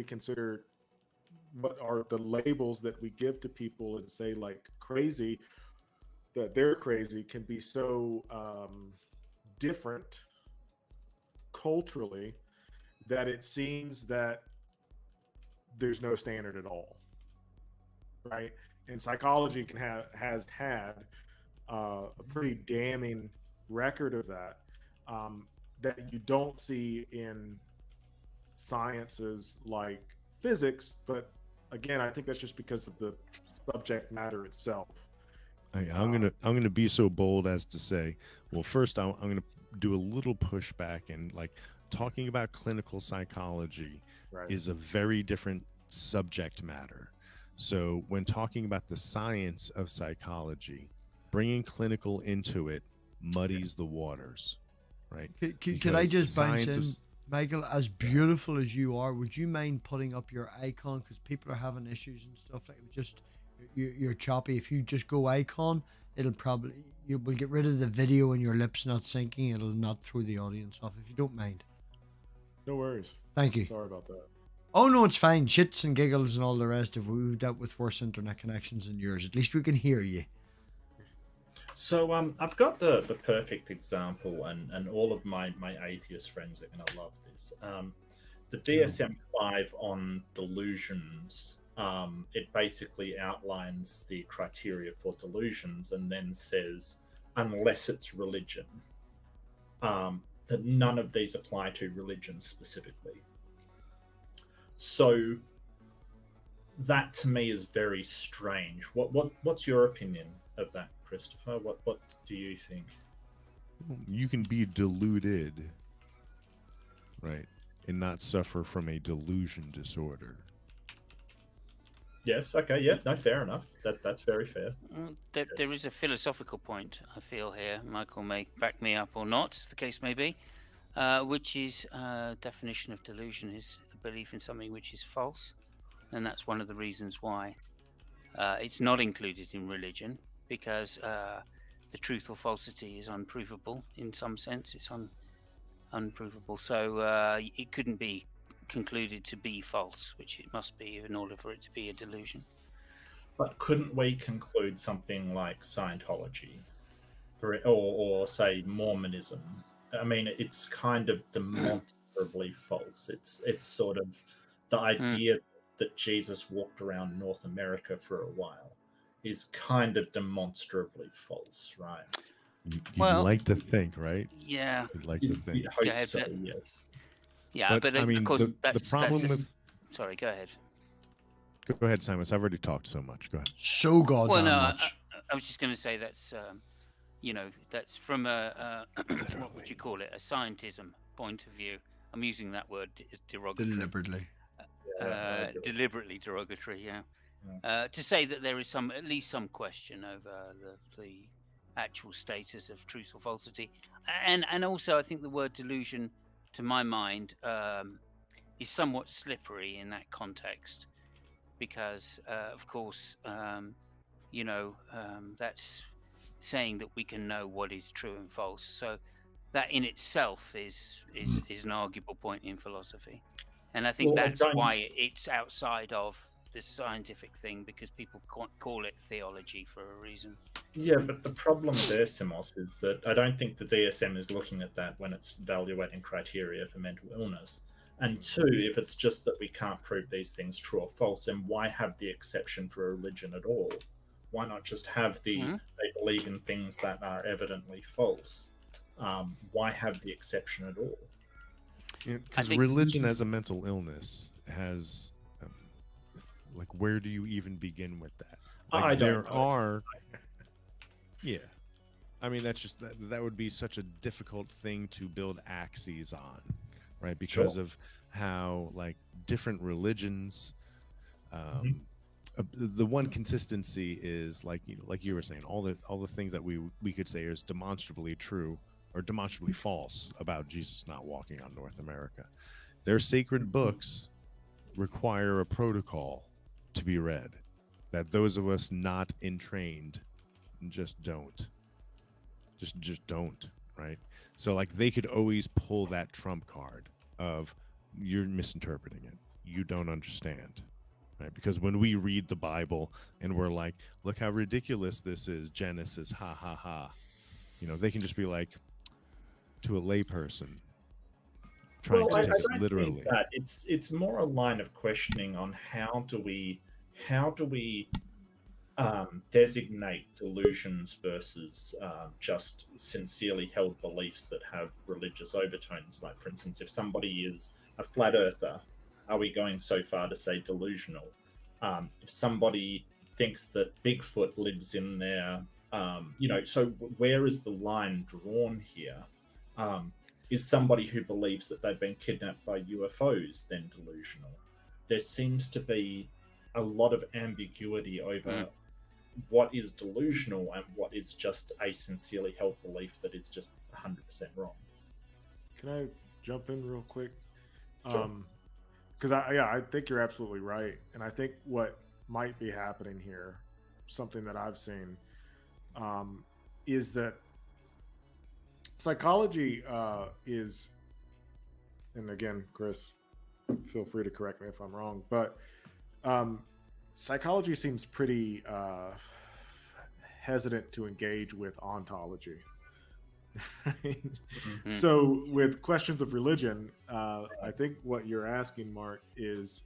are the labels that we give to people and say like crazy, that they're crazy, can be so different culturally that it seems that there's no standard at all, right? And psychology has had a pretty damning record of that, that you don't see in sciences like physics. But again, I think that's just because of the subject matter itself. I'm gonna be so bold as to say, well, first I'm gonna do a little pushback, and like talking about clinical psychology Right. is a very different subject matter. So when talking about the science of psychology, bringing clinical into it muddies the waters, right? Can I Because just the bounce science in, of Michael? As beautiful as you are, would you mind putting up your icon? Because people are having issues and stuff. Like just you're choppy. If you just go icon, it'll probably, you will get rid of the video and your lips not syncing. It'll not throw the audience off. If you don't mind. No worries. Thank you. Sorry about that. Oh no, it's fine. Shits and giggles and all the rest of. We've dealt with worse internet connections than yours. At least we can hear you. So I've got the perfect example, and all of my atheist friends are going to love this. The DSM-5 on delusions. It basically outlines the criteria for delusions, and then says, unless it's religion, that none of these apply to religion specifically. So that to me is very strange. What's your opinion of that, Christopher? What do you think? you can be deluded, right, and not suffer from a delusion disorder. Yes. Okay. Yeah. No. Fair enough. That's very fair. There is a philosophical point, I feel, here. Michael may back me up or not, as the case may be, which is definition of delusion is the belief in something which is false, and that's one of the reasons why it's not included in religion, because the truth or falsity is unprovable in some sense. It's unprovable, so it couldn't be concluded to be false, which it must be in order for it to be a delusion. But couldn't we conclude something like Scientology, or say Mormonism? I mean, it's kind of demonstrably false. It's sort of the idea that Jesus walked around North America for a while is kind of demonstrably false, right? You'd Well, like to think, right? Yeah. You'd like to think. You'd hope Go ahead, so, Ben. yes. Yeah, but I mean, of course, the problem that's with. Sorry, go ahead. Go ahead, Simon. I've already talked so much. Go ahead. So goddamn Well, no, much. I was just going to say that's, that's from a what would you call it? A scientism point of view. I'm using that word derogatory. Deliberately. Deliberately derogatory, yeah. To say that there is at least some question over the actual status of truth or falsity, and also I think the word delusion, to my mind, is somewhat slippery in that context, because of course that's saying that we can know what is true and false. So that in itself is an arguable point in philosophy, and I think Well, that's why it's outside of the scientific thing, because people can't call it theology for a reason. Yeah, but the problem there, Simos, is that I don't think the DSM is looking at that when it's evaluating criteria for mental illness. And two, if it's just that we can't prove these things true or false, then why have the exception for religion at all? Why not just have the they believe in things that are evidently false? Why have the exception at all? Because religion as a mental illness has, like, where do you even begin with that? Like, there are, yeah. I mean, that's just that would be such a difficult thing to build axes on, right? Because of how, like, different religions. The one consistency is, like, like you were saying, all the things that we could say is demonstrably true or demonstrably false about Jesus not walking on North America. Their sacred books require a protocol to be read that those of us not entrained just don't. Just don't, right? So, like, they could always pull that trump card of, you're misinterpreting it. You don't understand. Right? Because when we read the Bible and we're like, look how ridiculous this is, Genesis, ha ha ha. They can just be like, to a layperson, trying to take it literally. That. It's more a line of questioning on how do we designate delusions versus just sincerely held beliefs that have religious overtones. Like, for instance, if somebody is a flat earther, are we going so far to say delusional? If somebody thinks that Bigfoot lives in their, so where is the line drawn here? Is somebody who believes that they've been kidnapped by UFOs then delusional? There seems to be a lot of ambiguity over what is delusional and what is just a sincerely held belief that is just 100% wrong. Can I jump in real quick? Sure. Because I think you're absolutely right, and I think what might be happening here, something that I've seen, is that psychology is, and again, Chris, feel free to correct me if I'm wrong, but psychology seems pretty hesitant to engage with ontology. So with questions of religion, I think what you're asking, Mark, is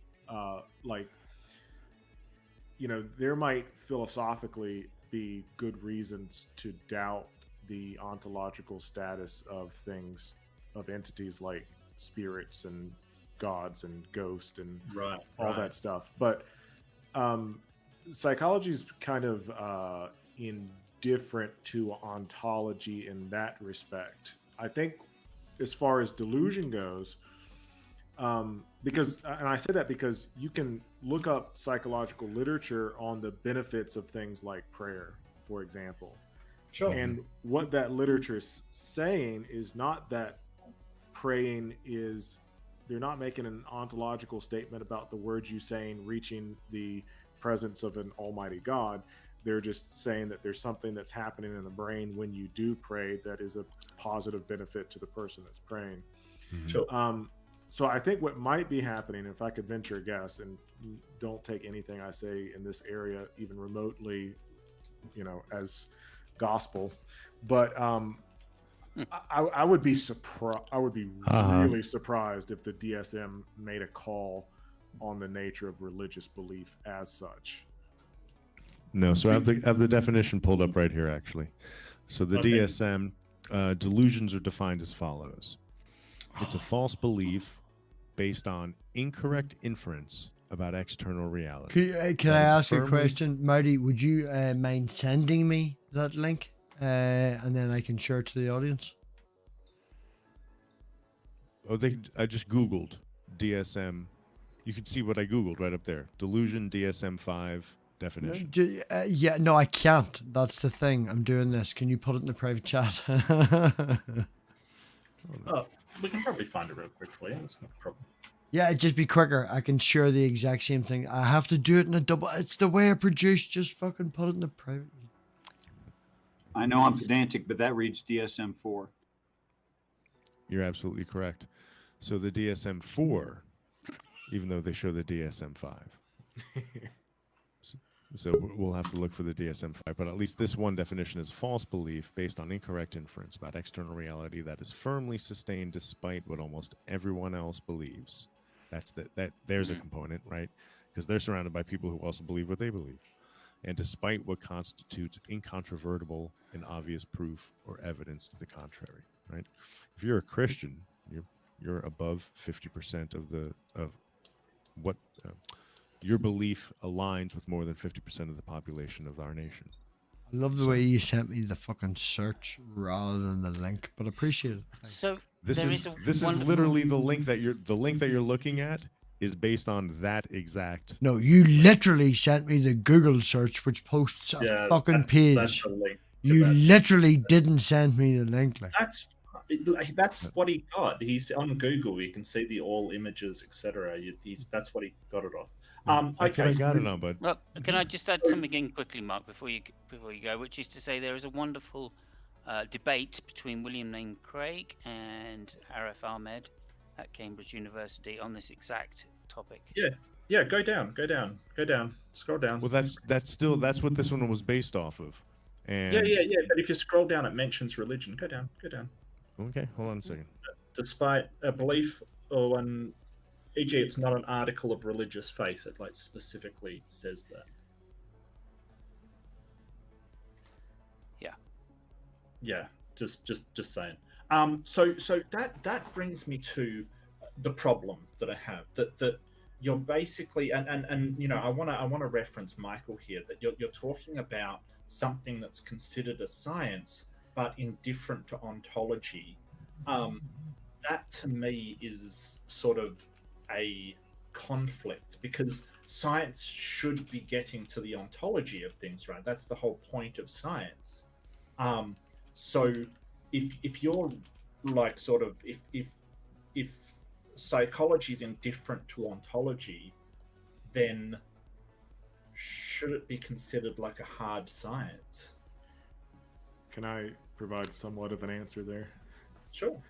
there might philosophically be good reasons to doubt the ontological status of things, of entities like spirits and gods and ghosts and all that stuff. But psychology is kind of indifferent to ontology in that respect. I think as far as delusion goes, because, and I say that because you can look up psychological literature on the benefits of things like prayer, for example. Sure. And what that literature is saying is not that praying is, they're not making an ontological statement about the words you saying reaching the presence of an almighty God. They're just saying that there's something that's happening in the brain when you do pray that is a positive benefit to the person that's praying. Sure. So I think what might be happening, if I could venture a guess, and don't take anything I say in this area even remotely, as gospel, but I would be surprised. I would be really surprised if the DSM made a call on the nature of religious belief as such. No, so I have the definition pulled up right here, actually. So the DSM, delusions are defined as follows. It's a false belief based on incorrect inference about external reality. Can I ask you a question, Marty? Would you mind sending me that link, and then I can share it to the audience? Oh, I just Googled DSM. You can see what I Googled right up there. Delusion, DSM-5 definition. Yeah, no, I can't. That's the thing. I'm doing this. Can you put it in the private chat? We can probably find it real quick for you. That's not a problem. Yeah, it'd just be quicker. I can share the exact same thing. I have to do it in a double. It's the way I produce. Just fucking put it in a private. I know I'm pedantic, but that reads DSM-4. You're absolutely correct. So the DSM-4, even though they show the DSM-5. So we'll have to look for the DSM-5, but at least this one definition is false belief based on incorrect inference about external reality that is firmly sustained despite what almost everyone else believes. There's a component, right? Because they're surrounded by people who also believe what they believe. And despite what constitutes incontrovertible and obvious proof or evidence to the contrary, right? If you're a Christian, you're above 50% of what your belief aligns with more than 50% of the population of our nation. I love the way you sent me the fucking search rather than the link, but appreciate it. Thanks. So This is literally the link that you're looking at is based on that exact. No, you literally sent me the Google search, which posts a fucking That's page. the link to You that. literally didn't send me the link. Like. That's what he got. He's on Google. You can see the all images, etc. That's what he got it off. That's Okay, what I got it on, bud. Well, can I just add something in quickly, Mark, before you go, which is to say there is a wonderful debate between William Lane Craig and Arif Ahmed at Cambridge University on this exact topic. Yeah, go down, scroll down. Well, that's what this one was based off of. And Yeah. But if you scroll down, it mentions religion. Go down. Okay, hold on a second. Despite a belief or e.g., it's not an article of religious faith. It like specifically says that. Yeah. Just saying. So that brings me to the problem that I have. That you're basically and you know I want to reference Michael here. That you're talking about something that's considered a science, but indifferent to ontology. That to me is sort of a conflict, because science should be getting to the ontology of things, right? That's the whole point of science. So if you're like sort of if psychology is indifferent to ontology, then should it be considered like a hard science? Can I provide somewhat of an answer there? Sure.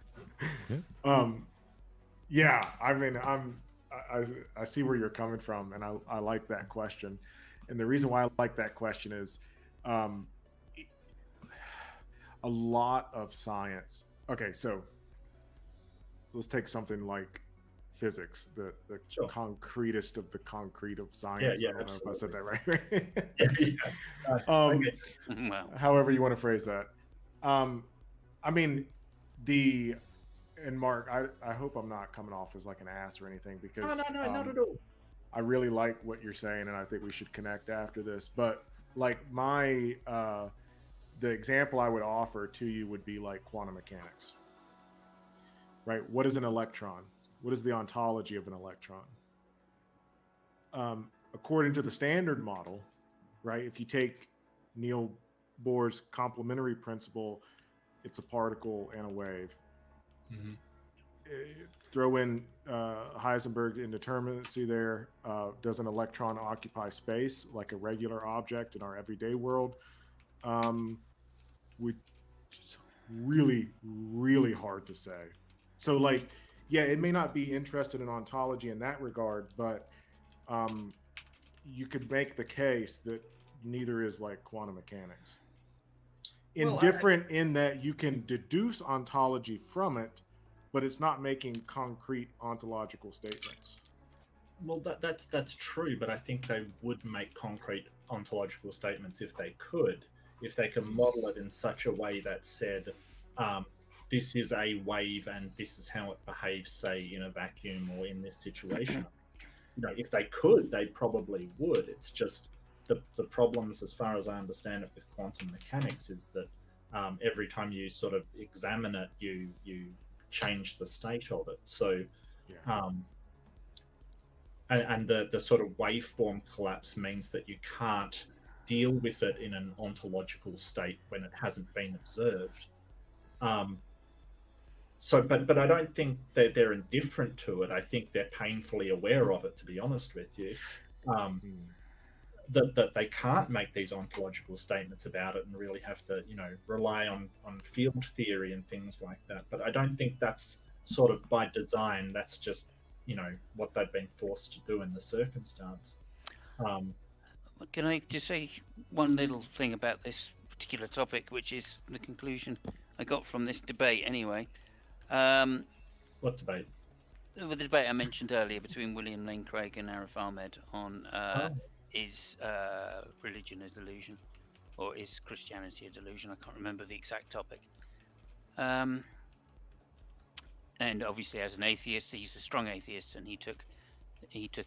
Yeah, I mean, I see where you're coming from, and I like that question. And the reason why I like that question is a lot of science. Okay, so let's take something like physics, the Sure. concretest of the concrete of science. Yeah, I don't know if I said that right. Okay. Well, However you want to phrase that. I mean, and Mark, I hope I'm not coming off as like an ass or anything, because No, not at all. I really like what you're saying, and I think we should connect after this. But like the example I would offer to you would be like quantum mechanics, right? What is an electron? What is the ontology of an electron? According to the standard model, right? If you take Niels Bohr's complementary principle, it's a particle and a wave. Mm-hmm. Throw in Heisenberg's indeterminacy there. Does an electron occupy space like a regular object in our everyday world? We just really, really hard to say. So like, yeah, it may not be interested in ontology in that regard, but you could make the case that neither is like quantum mechanics. Indifferent in that you can deduce ontology from it, but it's not making concrete ontological statements. Well, that's true, but I think they would make concrete ontological statements if they could model it in such a way that said, this is a wave and this is how it behaves, say, in a vacuum or in this situation. You know, if they could, they probably would. It's just the problems, as far as I understand it, with quantum mechanics is that every time you sort of examine it, you change the state of it. So, Yeah. and the sort of waveform collapse means that you can't deal with it in an ontological state when it hasn't been observed. So, but I don't think that they're indifferent to it. I think they're painfully aware of it, to be honest with you. That they can't make these ontological statements about it and really have to, rely on field theory and things like that. But I don't think that's sort of by design. That's just, what they've been forced to do in the circumstance. Can I just say one little thing about this particular topic, which is the conclusion I got from this debate anyway? What debate? The debate I mentioned earlier between William Lane Craig and Arif Ahmed on is religion a delusion, or is Christianity a delusion? I can't remember the exact topic. And obviously, as an atheist, he's a strong atheist, and he took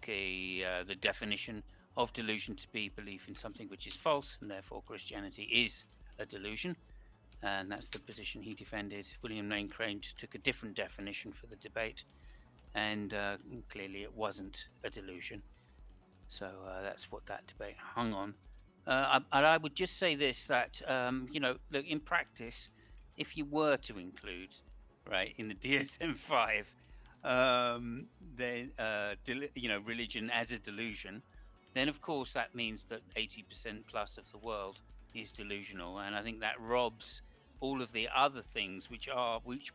the definition of delusion to be belief in something which is false, and therefore Christianity is a delusion. And that's the position he defended. William Lane Craig took a different definition for the debate, and clearly it wasn't a delusion. So that's what that debate hung on. And I would just say this, that look, in practice, if you were to include, right, in the DSM-5, then religion as a delusion, then of course that means that 80% plus of the world is delusional, and I think that robs all of the other things which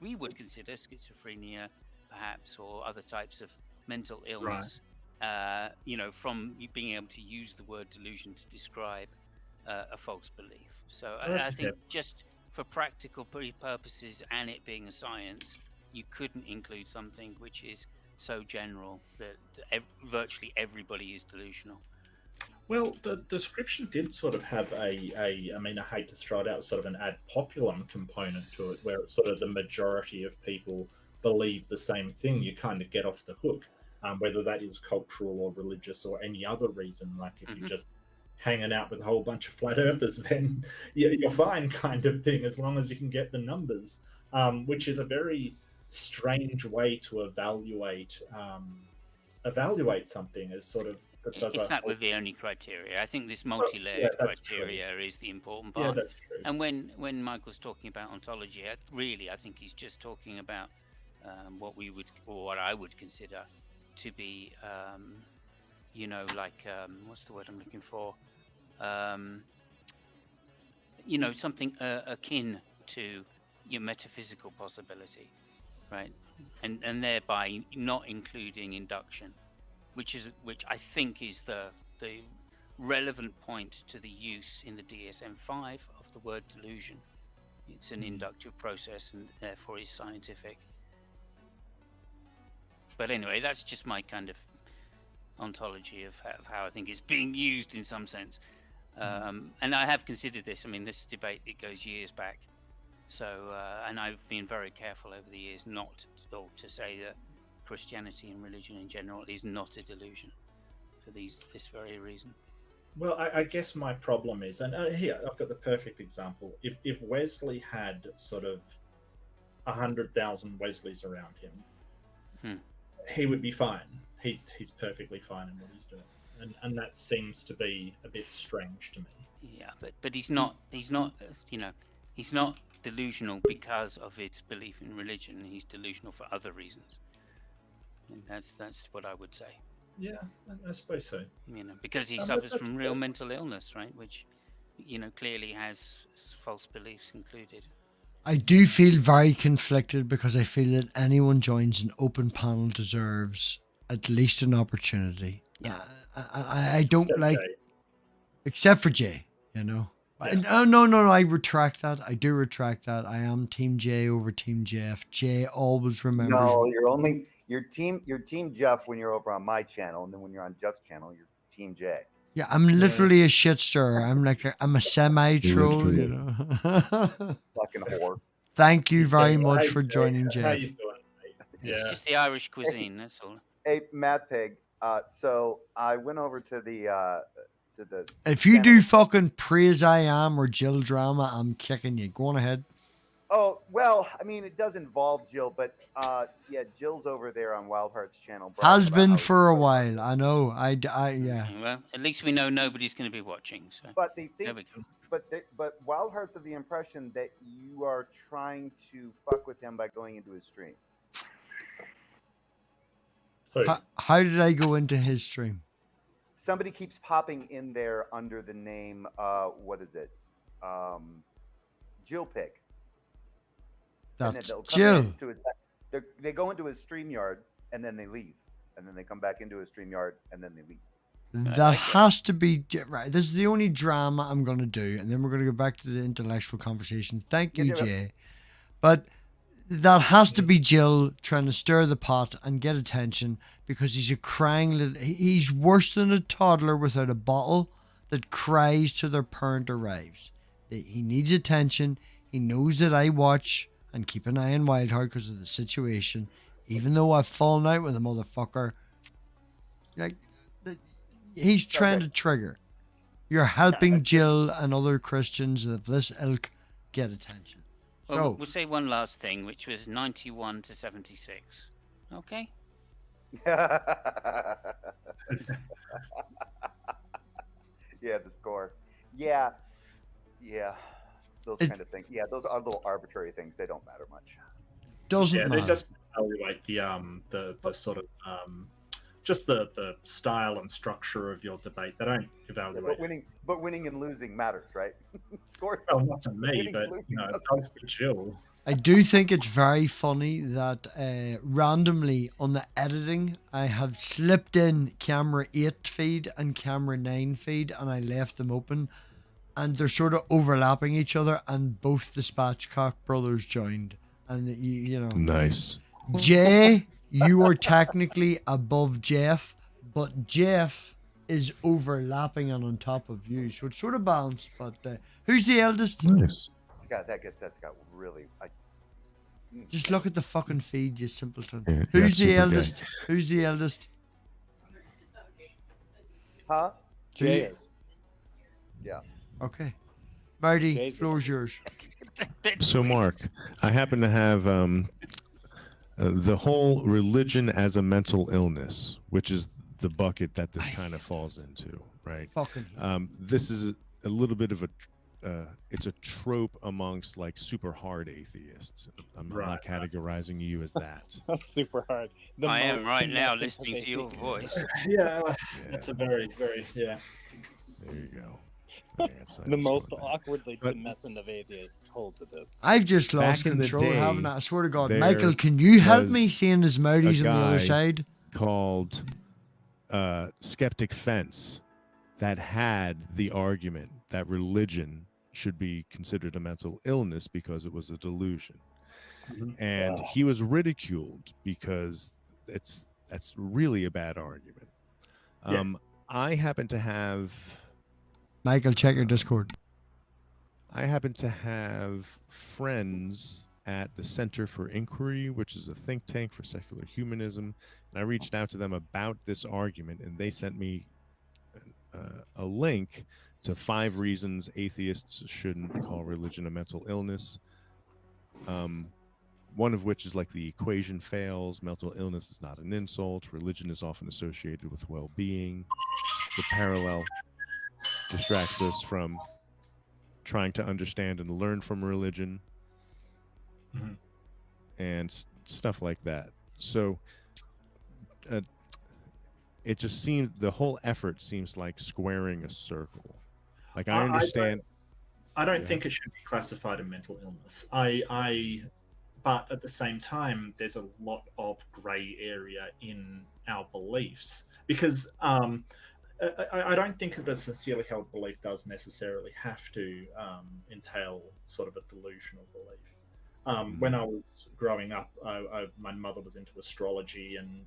we would consider schizophrenia, perhaps, or other types of mental illness, from being able to use the word delusion to describe a false belief. So I think just for practical purposes, and it being a science, you couldn't include something which is so general that virtually everybody is delusional. Well, the description did sort of have I hate to throw it out, sort of an ad populum component to it, where it's sort of the majority of people believe the same thing. You kind of get off the hook, whether that is cultural or religious or any other reason. Like if you're just hanging out with a whole bunch of flat earthers, then you're fine, kind of thing, as long as you can get the numbers, which is a very strange way to evaluate something as sort of. If that were the only criteria, I think this multi-layered criteria is the important part. Yeah, that's true. And when Michael's talking about ontology, I think he's just talking about what I would consider to be, what's the word I'm looking for? Something akin to your metaphysical possibility, right? And thereby not including induction. Which I think is the relevant point to the use in the DSM-5 of the word delusion. It's an inductive process and therefore is scientific. But anyway, that's just my kind of ontology of how I think it's being used in some sense. And I have considered this. I mean, this debate, it goes years back. So, and I've been very careful over the years not to say that Christianity and religion in general is not a delusion for this very reason. Well, I guess my problem is, and here I've got the perfect example. If Wesley had sort of 100,000 Wesleys around him, he would be fine. He's perfectly fine in what he's doing, and that seems to be a bit strange to me. Yeah, but he's not delusional because of his belief in religion. He's delusional for other reasons. And that's what I would say. Yeah, I suppose so. Because he suffers from real mental illness, right? Which, clearly has false beliefs included. I do feel very conflicted because I feel that anyone joins an open panel deserves at least an opportunity. Yeah. I don't except for Jay, Yeah. No, I retract that. I do retract that. I am Team J over Team Jeff. Jay always remembers. No, you're team Jeff when you're over on my channel, and then when you're on Jeff's channel, you're Team J. Yeah, I'm literally a shit stirrer. I'm a semi-troll, Fucking whore. Thank you very much for joining, Jeff. How you doing, mate? It's just the Irish cuisine, that's all. Hey, MathPig. So I went over to the If you do fucking Praise I Am or Jill Drama, I'm kicking you. Go on ahead. Oh, well, I mean, it does involve Jill, but yeah, Jill's over there on Wildheart's channel. bragging Has about been how for a he's- while. I know. Yeah. Well, at least we know nobody's going to be watching. So But they there think, we go. but Wildheart's of the impression that you are trying to fuck with him by going into his stream. Who? How did I go into his stream? Somebody keeps popping in there under the name, what is it? Jill Pig. And then That's they'll come Jill. into his, they go into his StreamYard and then they leave. And then they come back into his StreamYard and then they leave. That has to be right. This is the only drama I'm going to do, and then we're going to go back to the intellectual conversation. Thank you, Jay. But that has to be Jill trying to stir the pot and get attention because he's a crying little. He's worse than a toddler without a bottle that cries till their parent arrives. He needs attention. He knows that I watch and keep an eye on Wildheart because of the situation. Even though I've fallen out with a motherfucker, like. He's trying to trigger. You're helping Jill and other Christians of this ilk get attention. Well, So, we'll say one last thing, which was 91 to 76. Okay. Yeah, the score. Yeah. Those It- kind of things. Yeah, those are little arbitrary things. They don't matter much. doesn't Yeah, matter. they just evaluate the sort of just the style and structure of your debate. They don't evaluate. But winning and losing matters, right? Scores. Well, not to me, winning but and losing it doesn't- comes to Jill. I do think it's very funny that randomly on the editing, I have slipped in camera 8 feed and camera 9 feed, and I left them open, and they're sort of overlapping each other, and both the Spatchcock brothers joined, and you know. Nice. Jay, you are technically above Jeff, but Jeff is overlapping and on top of you, so it's sort of balanced. But who's the eldest? Nice. That's got really. Just look at the fucking feed, you simpleton. Yeah, Who's yeah, the super eldest? Who's the eldest? Huh? Jay is. Yeah. Okay, Marty, Jay's floor's yours. So, Mark, I happen to have the whole religion as a mental illness, which is the bucket that this kind of falls into, right? Fucking. This is a little bit of a it's a trope amongst like super hard atheists. I'm not categorizing you as that. That's super hard. I am right now listening to your voice. Yeah, that's a very, very, There you go. The most awkwardly But- tumescent of atheists hold to this. I've just lost Back in the control, day, haven't I? I swear to God, there Michael, can you help me was seeing his Marty's a on the other guy side? called Skeptic Fence that had the argument that religion should be considered a mental illness because it was a delusion. And he was ridiculed because that's really a bad argument. I happen to have Michael, check your Discord. I happen to have friends at the Center for Inquiry, which is a think tank for secular humanism, and I reached out to them about this argument, and they sent me a link to 5 reasons atheists shouldn't call religion a mental illness. One of which is like the equation fails, mental illness is not an insult, religion is often associated with well-being, the parallel distracts us from trying to understand and learn from religion, and stuff like that. So it just seems, the whole effort seems like squaring a circle. Like I understand. I don't think it should be classified a mental illness. But at the same time, there's a lot of grey area in our beliefs because I don't think that a sincerely held belief does necessarily have to entail sort of a delusional belief. When I was growing up, my mother was into astrology and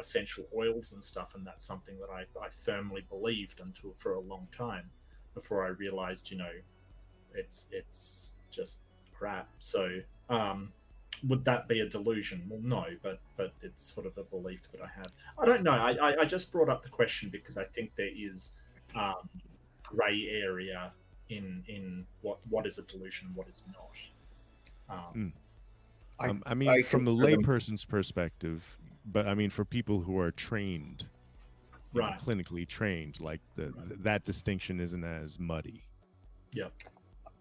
essential oils and stuff, and that's something that I firmly believed until for a long time before I realized it's just crap. So would that be a delusion? Well, no, but it's sort of a belief that I have. I don't know. I just brought up the question because I think there is grey area in what is a delusion and what is not. I mean, from the layperson's perspective, but I mean, for people who are trained, Right. clinically trained, like that distinction isn't as muddy. Yep.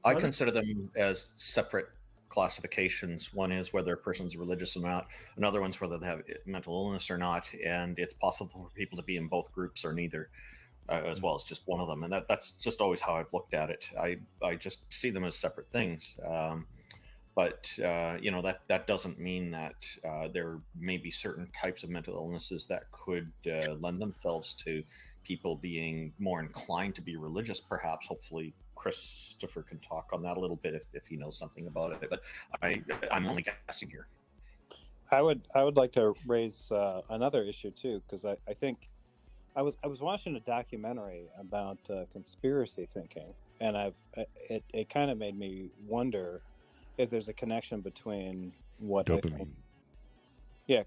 I consider them as separate classifications. One is whether a person's religious or not. Another one's whether they have mental illness or not. And it's possible for people to be in both groups or neither, as well as just one of them. And that's just always how I've looked at it. I just see them as separate things. But that doesn't mean that there may be certain types of mental illnesses that could lend themselves to people being more inclined to be religious, perhaps. Hopefully Christopher can talk on that a little bit if he knows something about it, but I'm only guessing here. I would like to raise another issue too, because I think I was watching a documentary about conspiracy thinking, and it kind of made me wonder if there's a connection between what dopamine.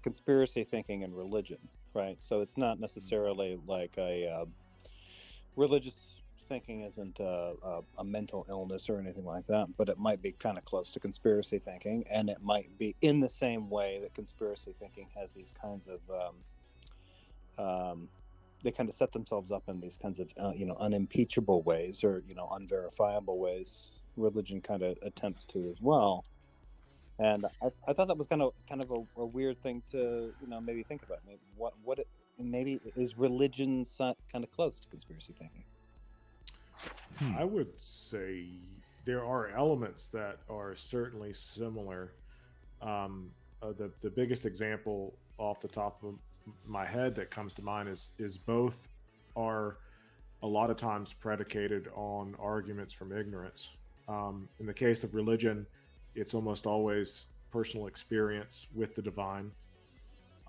Conspiracy thinking and religion, right? So it's not necessarily like a religious thinking isn't a mental illness or anything like that, but it might be kind of close to conspiracy thinking, and it might be in the same way that conspiracy thinking has these kinds of they kind of set themselves up in these kinds of unimpeachable ways or unverifiable ways. Religion kind of attempts to as well, and I thought that was kind of a weird thing to maybe think about. Maybe maybe is religion kind of close to conspiracy thinking? I would say there are elements that are certainly similar. The biggest example off the top of my head that comes to mind is both are a lot of times predicated on arguments from ignorance. In the case of religion, it's almost always personal experience with the divine.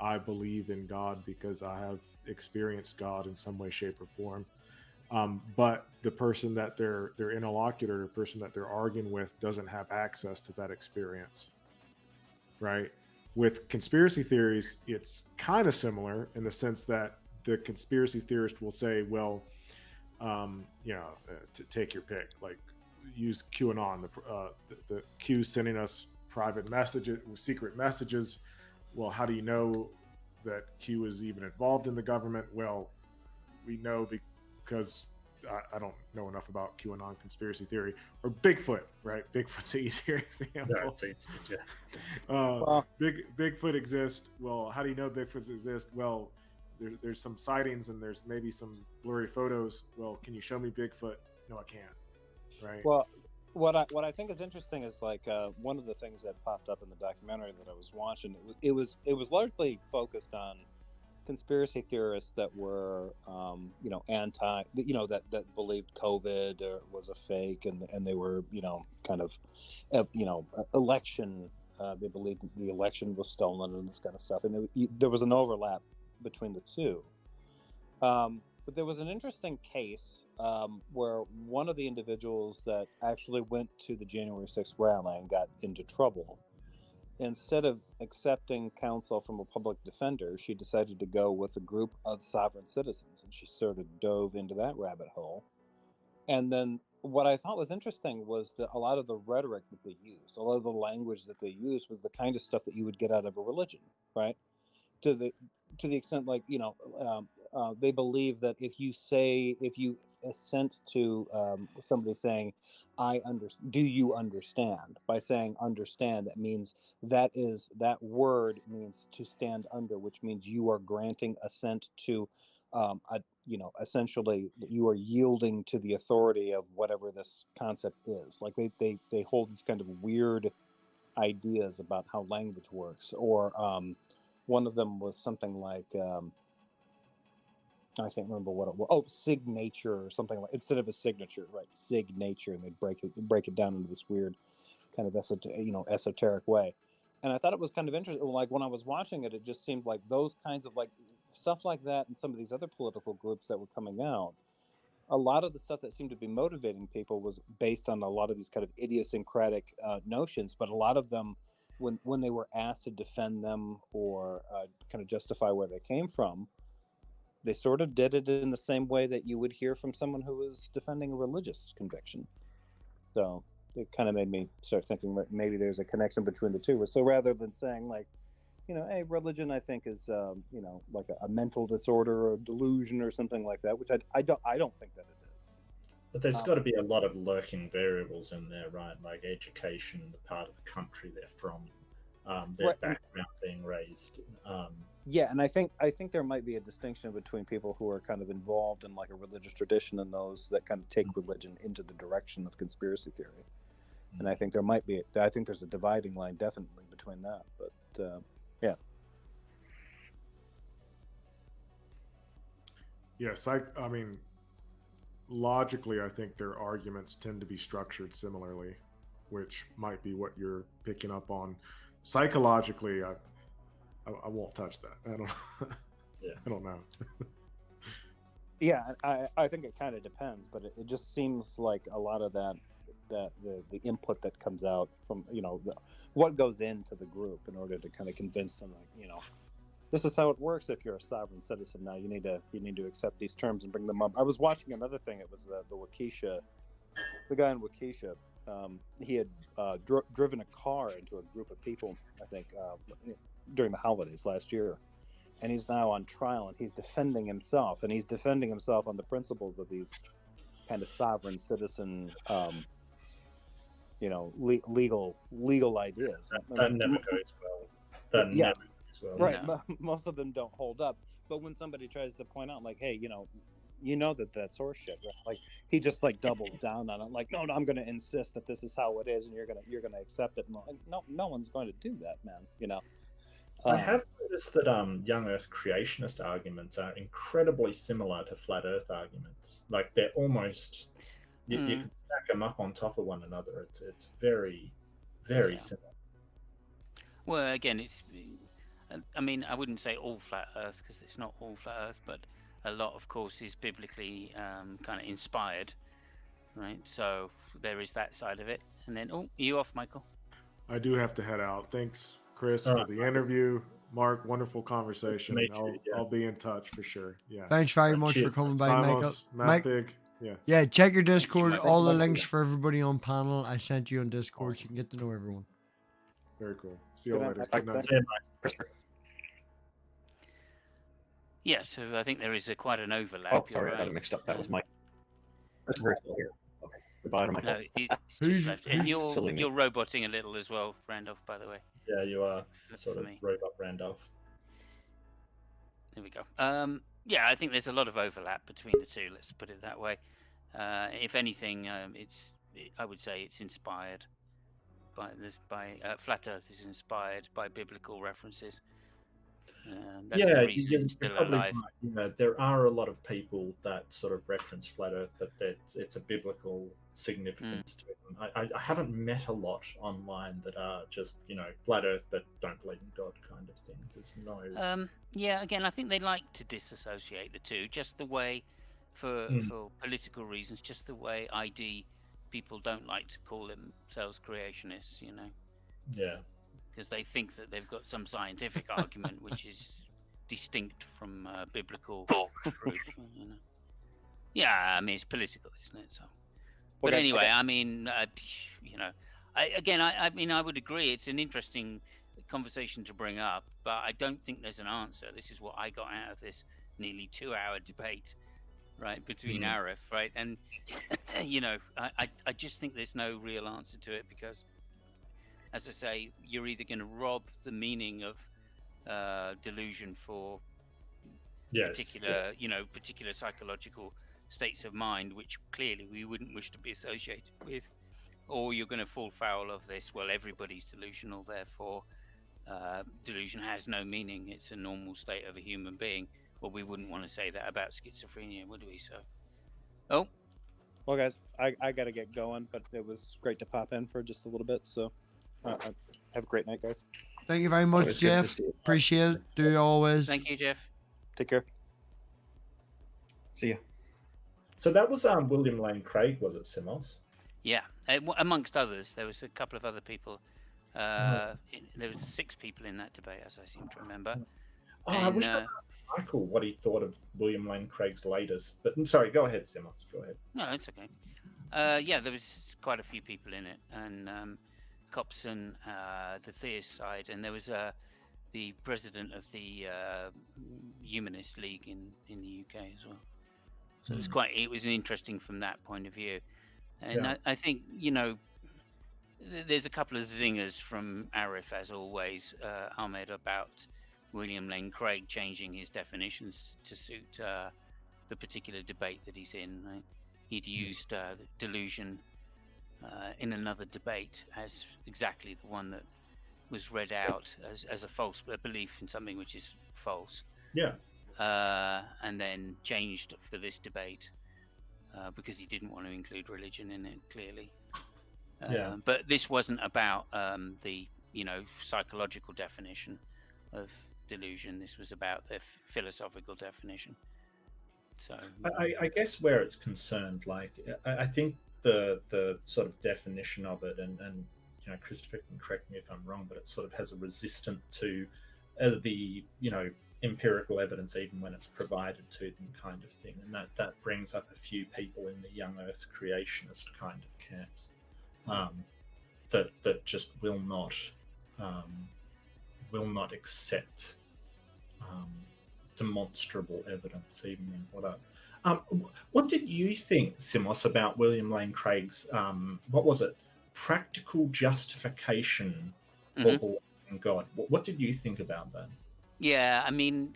I believe in God because I have experienced God in some way, shape, or form. But the person that their interlocutor, the person that they're arguing with, doesn't have access to that experience, right? With conspiracy theories, it's kind of similar in the sense that the conspiracy theorist will say, well, to take your pick, like use QAnon, the Q sending us private messages, secret messages. Well, how do you know that Q is even involved in the government? Well, we know because I don't know enough about QAnon conspiracy theory or Bigfoot, right? Bigfoot's an easier example. Bigfoot exists. Well, how do you know Bigfoot exists? Well, there's some sightings and there's maybe some blurry photos. Well, can you show me Bigfoot? No, I can't. Right. Well, what I think is interesting is like one of the things that popped up in the documentary that I was watching. It was largely focused on conspiracy theorists that were anti, that believed COVID was a fake, and they were kind of election. They believed the election was stolen and this kind of stuff, and there was an overlap between the two. But there was an interesting case where one of the individuals that actually went to the January 6th rally and got into trouble, instead of accepting counsel from a public defender, she decided to go with a group of sovereign citizens, and she sort of dove into that rabbit hole. And then what I thought was interesting was that a lot of the rhetoric that they used, a lot of the language that they used was the kind of stuff that you would get out of a religion, right? To the extent, like, they believe that if you assent to somebody saying, do you understand? By saying understand, that means that word means to stand under, which means you are granting assent to, essentially you are yielding to the authority of whatever this concept is. Like they hold these kind of weird ideas about how language works, or one of them was something like, I can't remember what it was. Oh, signature or something like, instead of a signature, right? Signature, and they break it down into this weird kind of esoteric way. And I thought it was kind of interesting. Like when I was watching it, it just seemed like those kinds of like stuff like that, and some of these other political groups that were coming out. A lot of the stuff that seemed to be motivating people was based on a lot of these kind of idiosyncratic notions, but a lot of them, when they were asked to defend them or kind of justify where they came from, they sort of did it in the same way that you would hear from someone who was defending a religious conviction. So it kind of made me start thinking that maybe there's a connection between the two. So rather than saying like, hey, religion, I think is, like a mental disorder or delusion or something like that, which I don't think that it is. But there's got to be a lot of lurking variables in there, right? Like education, the part of the country they're from, their Right. background, being raised. Yeah, and I think there might be a distinction between people who are kind of involved in like a religious tradition and those that kind of take religion into the direction of conspiracy theory. And I think there's a dividing line definitely between that. But yeah. Yes, I mean, logically, I think their arguments tend to be structured similarly, which might be what you're picking up on. Psychologically, I won't touch that. I don't. Yeah. I don't know. Yeah, I think it kind of depends, but it just seems like a lot of that the input that comes out from what goes into the group in order to kind of convince them, like, this is how it works. If you're a sovereign citizen now, you need to accept these terms and bring them up. I was watching another thing. It was the guy in Waukesha. He had driven a car into a group of people, I think, during the holidays last year, and he's now on trial, and he's defending himself, on the principles of these kind of sovereign citizen, legal ideas. That never goes well. Yeah. Never goes well. Right. No. Most of them don't hold up, but when somebody tries to point out, like, hey, that's horse shit, right? Like, he just like doubles down on it, like, no, I'm going to insist that this is how it is, and you're gonna accept it. And like, no one's going to do that, man. I have noticed that young Earth creationist arguments are incredibly similar to flat Earth arguments. Like, they're almost you can stack them up on top of one another. It's very, very similar. Well, again, I mean, I wouldn't say all flat Earth, because it's not all flat Earth, but a lot, of course, is biblically kind of inspired, right? So there is that side of it. And then, are you off, Michael? I do have to head out. Thanks, Chris, for the interview. Mark, wonderful conversation. I'll be in touch for sure. Yeah. Thanks very much for coming by, Michael. MathPig. Yeah. Yeah, check your Discord. All the links for everybody on panel I sent you on Discord, so you can get to know everyone. Very cool. See you later. Good Good night. Yeah, so I think there is quite an overlap. Oh, you're sorry, I got right. it mixed up. That was Mike. Here. Okay. Goodbye to Michael. No, it's just left. And you're Silly me. you're roboting a little as well, Randolph, by the way. Yeah, you are For sort of me. robot Randolph. There we go. Yeah, I think there's a lot of overlap between the two. Let's put it that way. If anything, I would say it's inspired by Flat Earth is inspired by biblical references. That's the reason it's still probably alive. right. There are a lot of people that sort of reference flat Earth, but it's a biblical significance to it. I haven't met a lot online that are just flat Earth but don't believe in God kind of thing. There's no. Yeah, again, I think they like to disassociate the two, just the way, for political reasons, just the way ID people don't like to call themselves creationists, Yeah. because they think that they've got some scientific argument which is distinct from biblical truth. Yeah, I mean, it's political, isn't it? So, but anyway, I mean, I would agree. It's an interesting conversation to bring up, but I don't think there's an answer. This is what I got out of this nearly 2-hour debate, right, between Arif, right, and I just think there's no real answer to it, because, as I say, you're either going to rob the meaning of delusion for particular psychological states of mind, which clearly we wouldn't wish to be associated with, or you're going to fall foul of this. Well, everybody's delusional, therefore delusion has no meaning. It's a normal state of a human being. Well, we wouldn't want to say that about schizophrenia, would we? So, Well, guys, I got to get going, but it was great to pop in for just a little bit. So, have a great night, guys. Thank you very much, Always good to Jeff. see you. Appreciate it. Do you always. thank you, Jeff. Take care. See ya. So that was William Lane Craig, was it, Simos? Yeah, amongst others, there was a couple of other people. There was 6 people in that debate, as I seem to remember. I wish I asked Michael what he thought of William Lane Craig's latest. But sorry, go ahead, Simos. Go ahead. No, it's okay. Yeah, there was quite a few people in it, and Copson, the theist side, and there was the president of the Humanist League in the UK as well. So it was interesting from that point of view. And Yeah. I think, there's a couple of zingers from Arif, as always, Ahmed, about William Lane Craig changing his definitions to suit the particular debate that he's in. Right? He'd used delusion in another debate as exactly the one that was read out as a belief in something which is false. Yeah. And then changed for this debate because he didn't want to include religion in it, clearly. Yeah. But this wasn't about the psychological definition of delusion. This was about the philosophical definition. So I guess where it's concerned, like I think the sort of definition of it, and Christopher can correct me if I'm wrong, but it sort of has a resistance to the empirical evidence, even when it's provided to them, kind of thing, and that brings up a few people in the young Earth creationist kind of camps that just will not accept demonstrable evidence, even in whatever. What did you think, Simos, about William Lane Craig's what was it, practical justification for believing in God? What did you think about that? Yeah, I mean,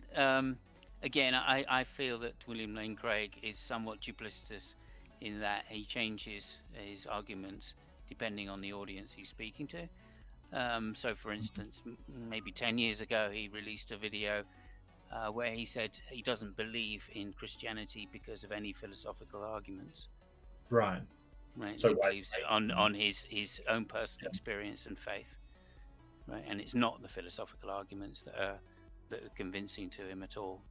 again, I feel that William Lane Craig is somewhat duplicitous in that he changes his arguments depending on the audience he's speaking to. So, for instance, maybe 10 years ago, he released a video where he said he doesn't believe in Christianity because of any philosophical arguments. Right. Right. So he believes it on his own personal experience and faith. Right. And it's not the philosophical arguments that are convincing to him at all,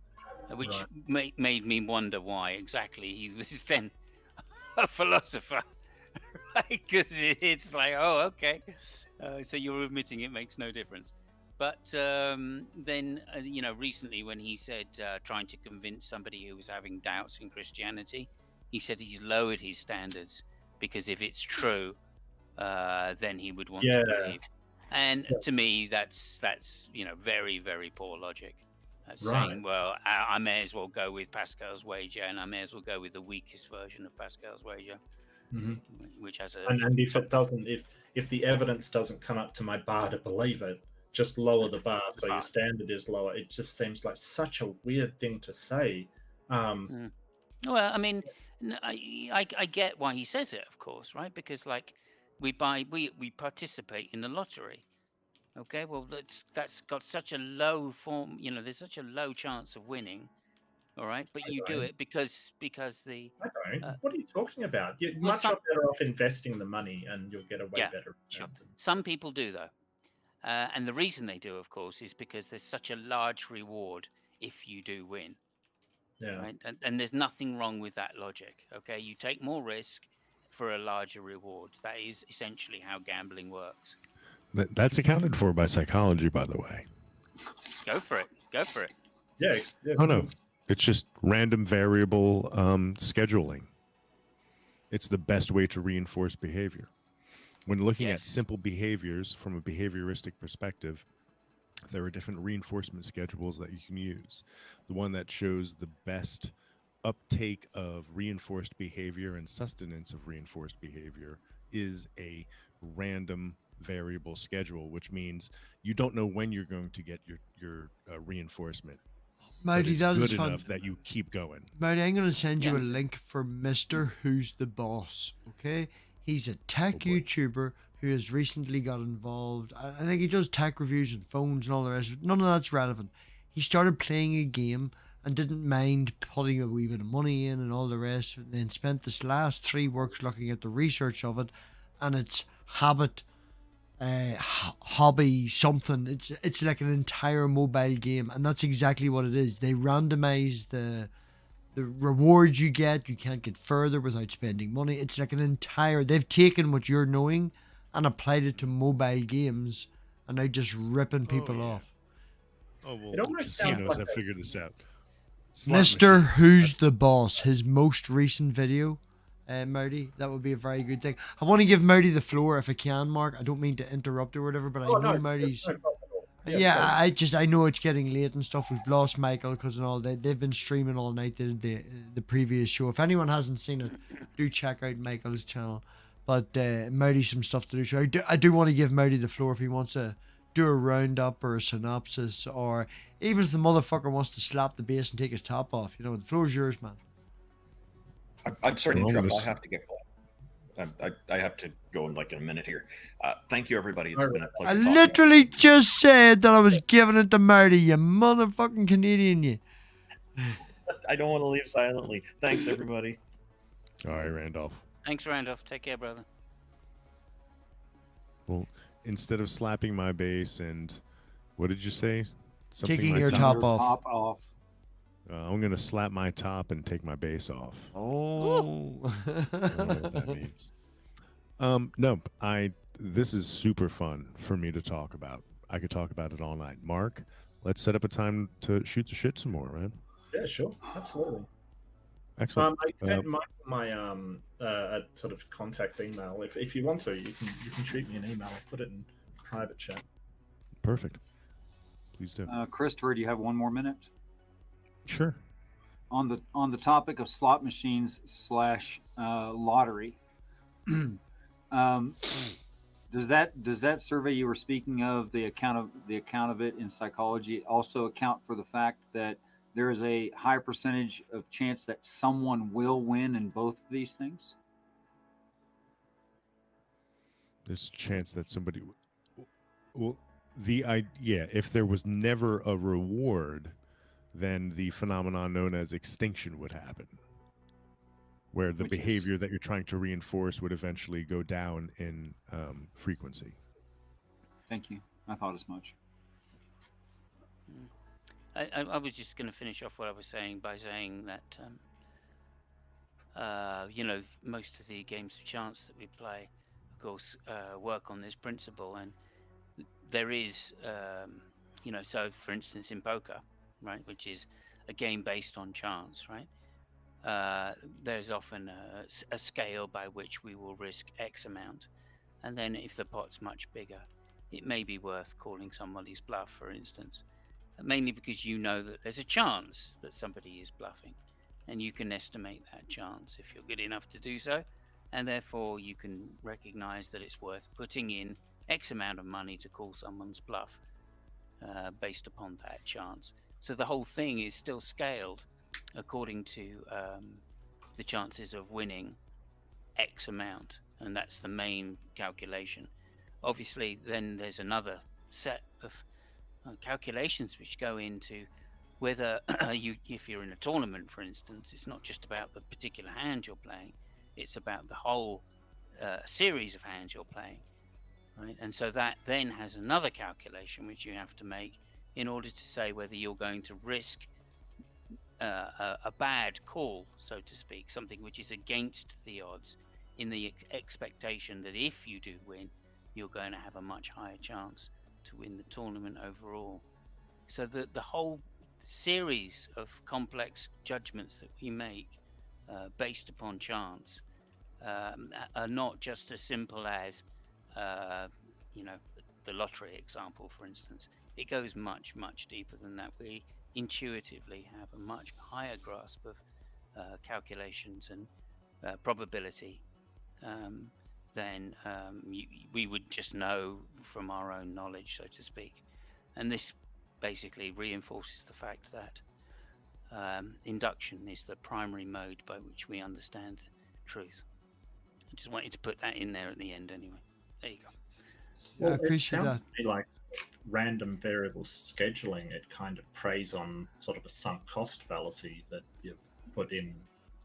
which made me wonder why exactly he was then a philosopher. Right? Because it's like, oh, okay. So you're admitting it makes no difference. But then, recently when he said trying to convince somebody who was having doubts in Christianity, he said he's lowered his standards because if it's true, then he would want to believe. And to me, that's very, very poor logic. Saying, well, I may as well go with Pascal's wager, and I may as well go with the weakest version of Pascal's wager, which has a. And if it doesn't, if the evidence doesn't come up to my bar to believe it, just lower the bar so your standard is lower. It just seems like such a weird thing to say. Well, I mean, I get why he says it, of course, right? Because like we participate in the lottery. Okay, well that's got such a low form. There's such a low chance of winning. All right, but you do it because the. What are you talking about? You're much better off investing the money, and you'll get a way better. Sure. Some people do though. And the reason they do, of course, is because there's such a large reward if you do win. Yeah. Right? And there's nothing wrong with that logic. Okay, you take more risk for a larger reward. That is essentially how gambling works. That's accounted for by psychology, by the way. Go for it. Yeah. Oh no, it's just random variable scheduling. It's the best way to reinforce behavior. When looking at simple behaviors from a behavioristic perspective, there are different reinforcement schedules that you can use. The one that shows the best uptake of reinforced behavior and sustenance of reinforced behavior is a random variable schedule, which means you don't know when you're going to get your reinforcement. Marty, that is good enough that you keep going. Marty, I'm going to send you a link for Mr. Who's the Boss, okay? He's a tech YouTuber who has recently got involved. I think he does tech reviews and phones and all the rest. None of that's relevant. He started playing a game and didn't mind putting a wee bit of money in and all the rest, and then spent this last 3 works looking at the research of it, and it's hobby something. It's like an entire mobile game, and that's exactly what it is. They randomize the rewards you get. You can't get further without spending money. It's like they've taken what you're knowing and applied it to mobile games, and they're just ripping people off. Oh, well, casinos have figured this out. Mr. Who's the Boss, his most recent video, Murdy. That would be a very good thing. I want to give Murdy the floor if I can, Mark. I don't mean to interrupt or whatever, but I know Murdy's. No problem at all. Yeah, please. I know it's getting late and stuff. We've lost Michael because and all they've been streaming all night. The previous show. If anyone hasn't seen it, do check out Michael's channel. But Murdy's some stuff to do. So I do want to give Murdy the floor if he wants to do a roundup or a synopsis, or even if the motherfucker wants to slap the bass and take his top off. You know, the floor's yours, man. I'm sorry to Well, interrupt. I this- have to get going. I have to go in like in a minute here. Thank you, everybody. It's been a pleasure. I talking. literally just said that I was giving it to Murdy, you motherfucking Canadian, you. I don't want to leave silently. Thanks, everybody. All right, Randolph. Thanks, Randolph. Take care, brother. Well, instead of slapping my bass and what did you say? Taking like your that? top Your off. top off. I'm gonna slap my top and take my bass off. Oh. I don't know what that means. No, this is super fun for me to talk about. I could talk about it all night. Mark, let's set up a time to shoot the shit some more, man. Yeah, sure, absolutely. Excellent. I sent my sort of contact email. If you want to, you can shoot me an email. I'll put it in private chat. Perfect. Please do. Christopher, do you have one more minute? Sure. On the topic of slot machines / lottery, does that survey you were speaking of, the account of it in psychology, also account for the fact that there is a high percentage of chance that someone will win in both of these things? There's a chance that somebody. Well, if there was never a reward, then the phenomenon known as extinction would happen, where the Which is- behavior that you're trying to reinforce would eventually go down in frequency. Thank you. I thought as much. I was just going to finish off what I was saying by saying that, most of the games of chance that we play, of course, work on this principle. And there is, so for instance, in poker, right, which is a game based on chance, right? There's often a scale by which we will risk X amount. And then if the pot's much bigger, it may be worth calling somebody's bluff, for instance. Mainly because you know that there's a chance that somebody is bluffing, and you can estimate that chance if you're good enough to do so, and therefore you can recognize that it's worth putting in X amount of money to call someone's bluff based upon that chance. So the whole thing is still scaled according to the chances of winning X amount, and that's the main calculation. Obviously, then there's another set of calculations which go into whether if you're in a tournament, for instance, it's not just about the particular hand you're playing, it's about the whole series of hands you're playing, right? And so that then has another calculation which you have to make in order to say whether you're going to risk a bad call, so to speak, something which is against the odds, in the expectation that if you do win, you're going to have a much higher chance to win the tournament overall. So the whole series of complex judgments that we make based upon chance are not just as simple as the lottery example, for instance. It goes much deeper than that. We intuitively have a much higher grasp of calculations and probability than we would just know from our own knowledge, so to speak. And this basically reinforces the fact that induction is the primary mode by which we understand truth. I just wanted to put that in there at the end anyway. There you go. I appreciate it sounds that. to me like random variable scheduling. It kind of preys on sort of a sunk cost fallacy that you've put in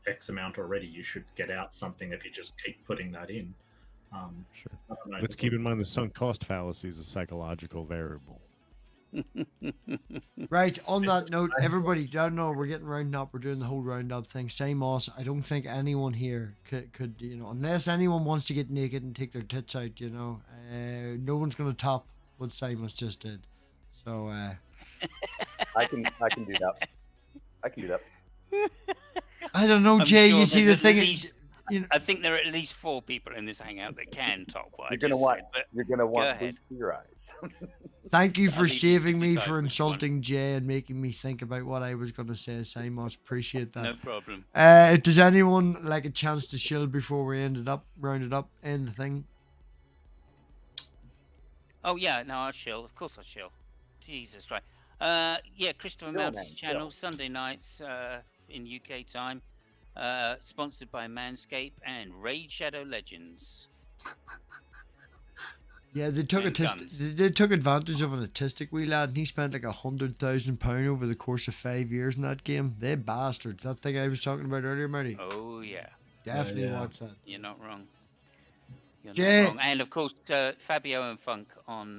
X amount already. You should get out something if you just keep putting that in. Sure. I don't know, Let's keep in mind the sunk cost fallacy is a psychological variable. Right, on that note, everybody, don't know, we're getting rounded up. We're doing the whole roundup thing. Same us. I don't think anyone here could unless anyone wants to get naked and take their tits out, no one's going to top what Simus just did. So, I can do that. I can do that. I don't know, I'm Jay. sure You see, the there's at thing least I think there are at least 4 people in this hangout that can top what I You're gonna just want said, but you're gonna go want ahead. boots to your eyes. Thank you I'll for leave you to saving me decide for which one. insulting Jay and making me think about what I was going to say, Simos. Appreciate that. No problem. Does anyone like a chance to shill before we round it up, end the thing? Oh yeah, no, I'll chill. Of course I'll chill. Jesus Christ. Yeah, Christopher Chill, Mounts' man, channel, chill. Sunday nights in UK time. Sponsored by Manscaped and Raid Shadow Legends. Yeah, they took And guns. they took advantage of an autistic wee lad, and he spent like £100,000 over the course of 5 years in that game. They bastards. That thing I was talking about earlier, Marty. Oh yeah, Definitely yeah. watch that. you're not wrong. You're Jay- not wrong. And of course, Fabio and Funk on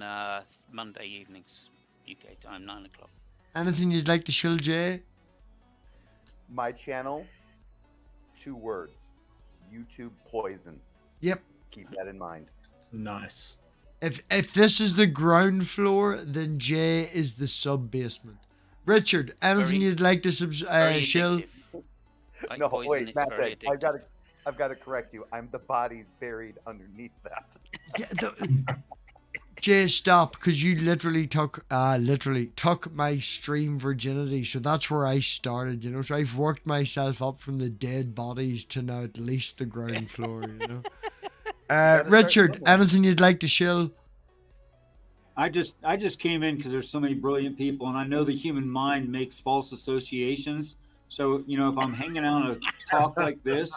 Monday evenings, UK time, 9 o'clock. Anything you'd like to shill, Jay? My channel, 2 words. YouTube poison. Yep. Keep that in mind. Nice. If this is the ground floor, then Jay is the sub basement. Richard, anything Very- you'd like to Very shill? addictive. Like No, poison, wait, it's Matt, very I've got to correct you. I'm the bodies buried underneath that. Yeah, Jay, stop, because you literally took my stream virginity. So that's where I started, you know. So I've worked myself up from the dead bodies to now at least the ground floor, you know. start Richard, somewhere. anything you'd like to shill? I just came in because there's so many brilliant people, and I know the human mind makes false associations. So if I'm hanging out on a talk like this,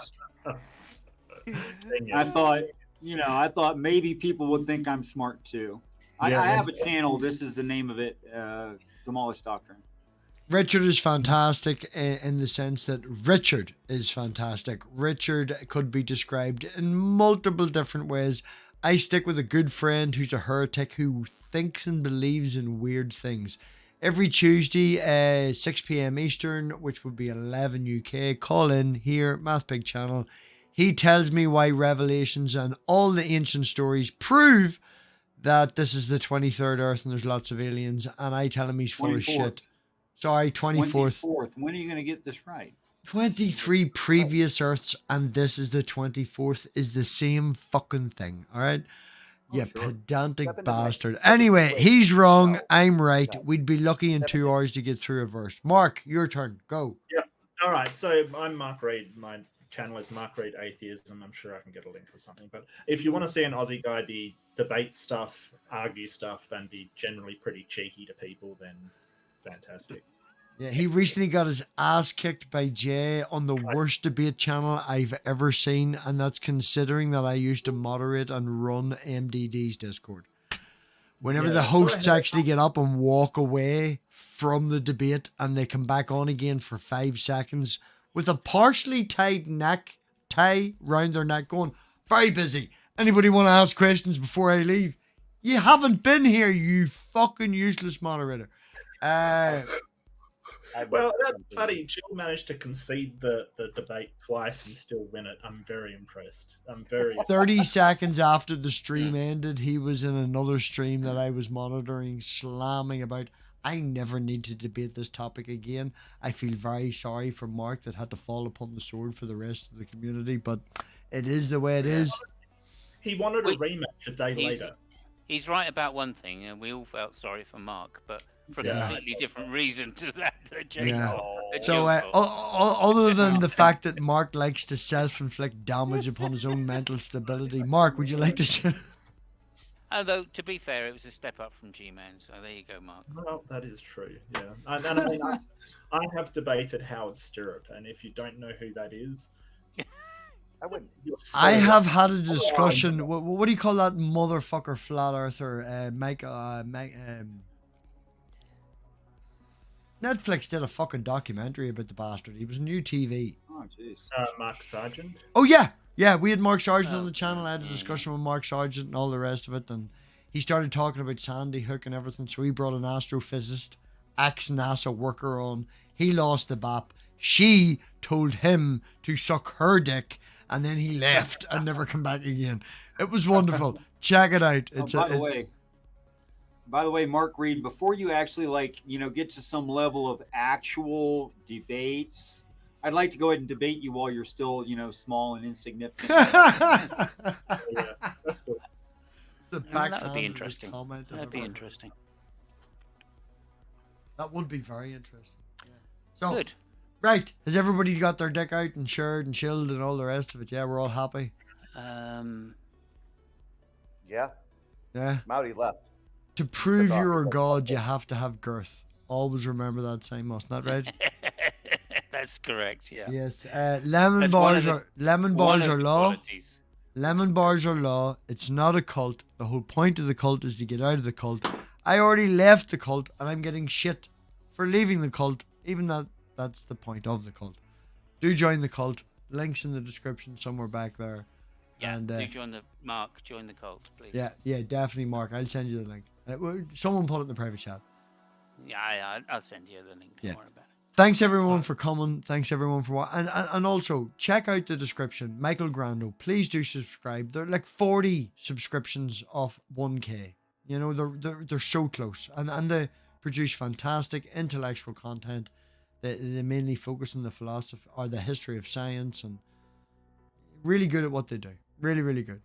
I thought maybe people would think I'm smart too. Yeah, I have a channel. This is the name of it. Demolish Doctrine. Richard is fantastic in the sense that Richard is fantastic. Richard could be described in multiple different ways. I stick with a good friend who's a heretic who thinks and believes in weird things. Every Tuesday, 6 p.m. Eastern, which would be 11 UK, call in here, MathPig channel. He tells me why Revelations and all the ancient stories prove that this is the 23rd Earth and there's lots of aliens, and I tell him he's full of shit. Sorry, 24th. When are you going to get this right? 23 previous Earths, and this is the 24th, is the same fucking thing, all right? You pedantic Step into my- bastard. Anyway, he's wrong. No. I'm right. No. We'd be lucky in 2 hours to get through a verse. Mark, your turn. Go. All right, so I'm Mark Reed. My channel is Mark Reed Atheism. I'm sure I can get a link or something. But if you want to see an Aussie guy be debate stuff, argue stuff, and be generally pretty cheeky to people, then fantastic. Yeah, he recently got his ass kicked by Jay on the worst debate channel I've ever seen, and that's considering that I used to moderate and run MDD's Discord. Whenever the hosts actually get up and walk away from the debate and they come back on again for 5 seconds with a partially tied neck tie round their neck going, very busy. Anybody want to ask questions before I leave? You haven't been here, you fucking useless moderator. Well, that's funny. Jill managed to concede the debate twice and still win it. I'm very impressed. I'm very 30 seconds after the stream ended, he was in another stream that I was monitoring, slamming about, I never need to debate this topic again. I feel very sorry for Mark that had to fall upon the sword for the rest of the community, but it is the way it is. He wanted a rematch a day later. He's right about one thing, and we all felt sorry for Mark, but for a Yeah. completely different reason to that. Jay Yeah. thought. So, other than the fact that Mark likes to self-inflict damage upon his own mental stability, Mark, would you like to say? Although, to be fair, it was a step up from G-Man, so there you go, Mark. Well, that is true. Yeah, and I mean, I have debated Howard Stirrup, and if you don't know who that is, I wouldn't. you're so I have had a discussion. What do you call that motherfucker flat earther? Netflix did a fucking documentary about the bastard. He was new TV. Oh, jeez. Mark Sargent. Oh yeah, we had Mark Sargent on Oh, the channel. I had a discussion with Mark Sargent and all the rest of it, and he started talking about Sandy Hook and everything. So he brought an astrophysicist, ex-NASA worker on. He lost the BAP. She told him to suck her dick, and then he left and never come back again. It was wonderful. Check it out. By the way, Mark Reed, before you actually get to some level of actual debates, I'd like to go ahead and debate you while you're still, small and insignificant. Yeah, that's cool. The That would backhandedest be interesting. comment I've That'd be ever heard. interesting. That would be very interesting. Yeah. So, Good. right, has everybody got their dick out and shared and chilled and all the rest of it? Yeah, we're all happy. Yeah, Yeah. Mouty left. To prove off. you're a god, you have to have girth. Always remember that saying, must not right? That's correct. Yeah. Yes. Lemon That's bars one of are the law. qualities. Lemon bars are law. It's not a cult. The whole point of the cult is to get out of the cult. I already left the cult and I'm getting shit for leaving the cult. Even that's the point of the cult. Do join the cult. Links in the description somewhere back there. Yeah. And, Do join the cult, please. Yeah, definitely, Mark. I'll send you the link. Someone put it in the private chat. Yeah, I'll send you the link. Don't worry about it. Thanks everyone for coming. Thanks everyone for watching. And also check out the description. Micheal Granado. Please do subscribe. They're like 40 subscriptions off 1K. You know, they're so close. And they produce fantastic intellectual content. They mainly focus on the philosophy or the history of science, and really good at what they do. Really, really good.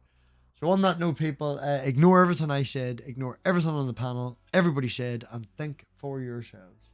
So on that note, people, ignore everything I said, ignore everything on the panel, everybody said, and think for yourselves.